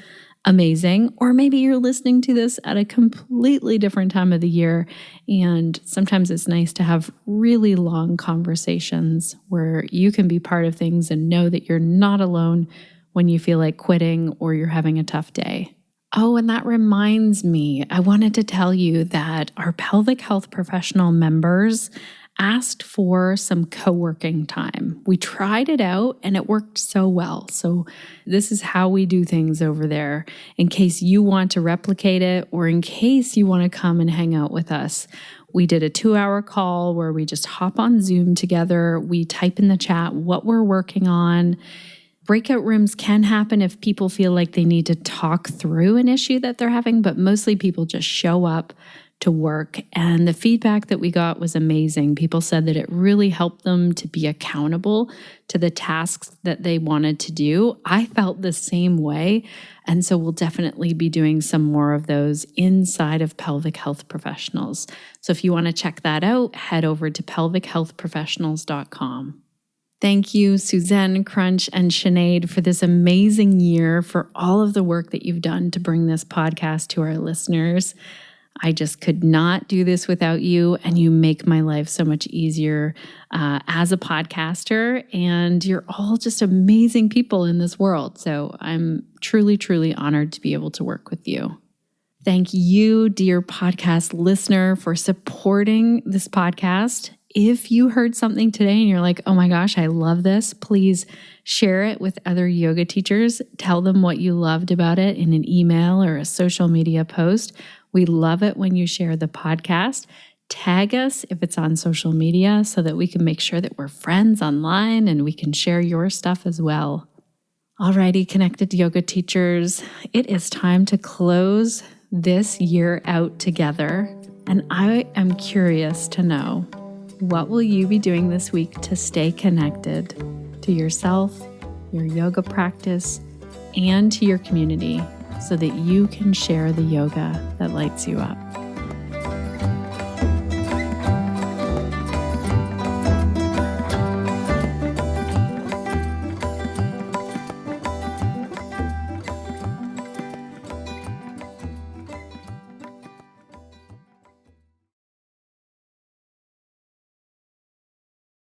amazing. Or maybe you're listening to this at a completely different time of the year. And sometimes it's nice to have really long conversations where you can be part of things and know that you're not alone when you feel like quitting or you're having a tough day. Oh, and that reminds me, I wanted to tell you that our pelvic health professional members asked for some co-working time. We tried it out and it worked so well. So this is how we do things over there in case you want to replicate it or in case you want to come and hang out with us. We did a 2-hour call where we just hop on Zoom together. We type in the chat what we're working on. Breakout rooms can happen if people feel like they need to talk through an issue that they're having, but mostly people just show up to work. And the feedback that we got was amazing. People said that it really helped them to be accountable to the tasks that they wanted to do. I felt the same way. And so we'll definitely be doing some more of those inside of Pelvic Health Professionals. So if you want to check that out, head over to pelvichealthprofessionals.com. Thank you, Suzanne, Crunch, and Sinead for this amazing year, for all of the work that you've done to bring this podcast to our listeners. I just could not do this without you, and you make my life so much easier as a podcaster, and you're all just amazing people in this world. So I'm truly, truly honored to be able to work with you. Thank you, dear podcast listener, for supporting this podcast. If you heard something today and you're like, oh my gosh, I love this, please share it with other yoga teachers. Tell them what you loved about it in an email or a social media post. We love it when you share the podcast. Tag us if it's on social media so that we can make sure that we're friends online and we can share your stuff as well. Alrighty, Connected Yoga Teachers, it is time to close this year out together. And I am curious to know, what will you be doing this week to stay connected to yourself, your yoga practice, and to your community so that you can share the yoga that lights you up?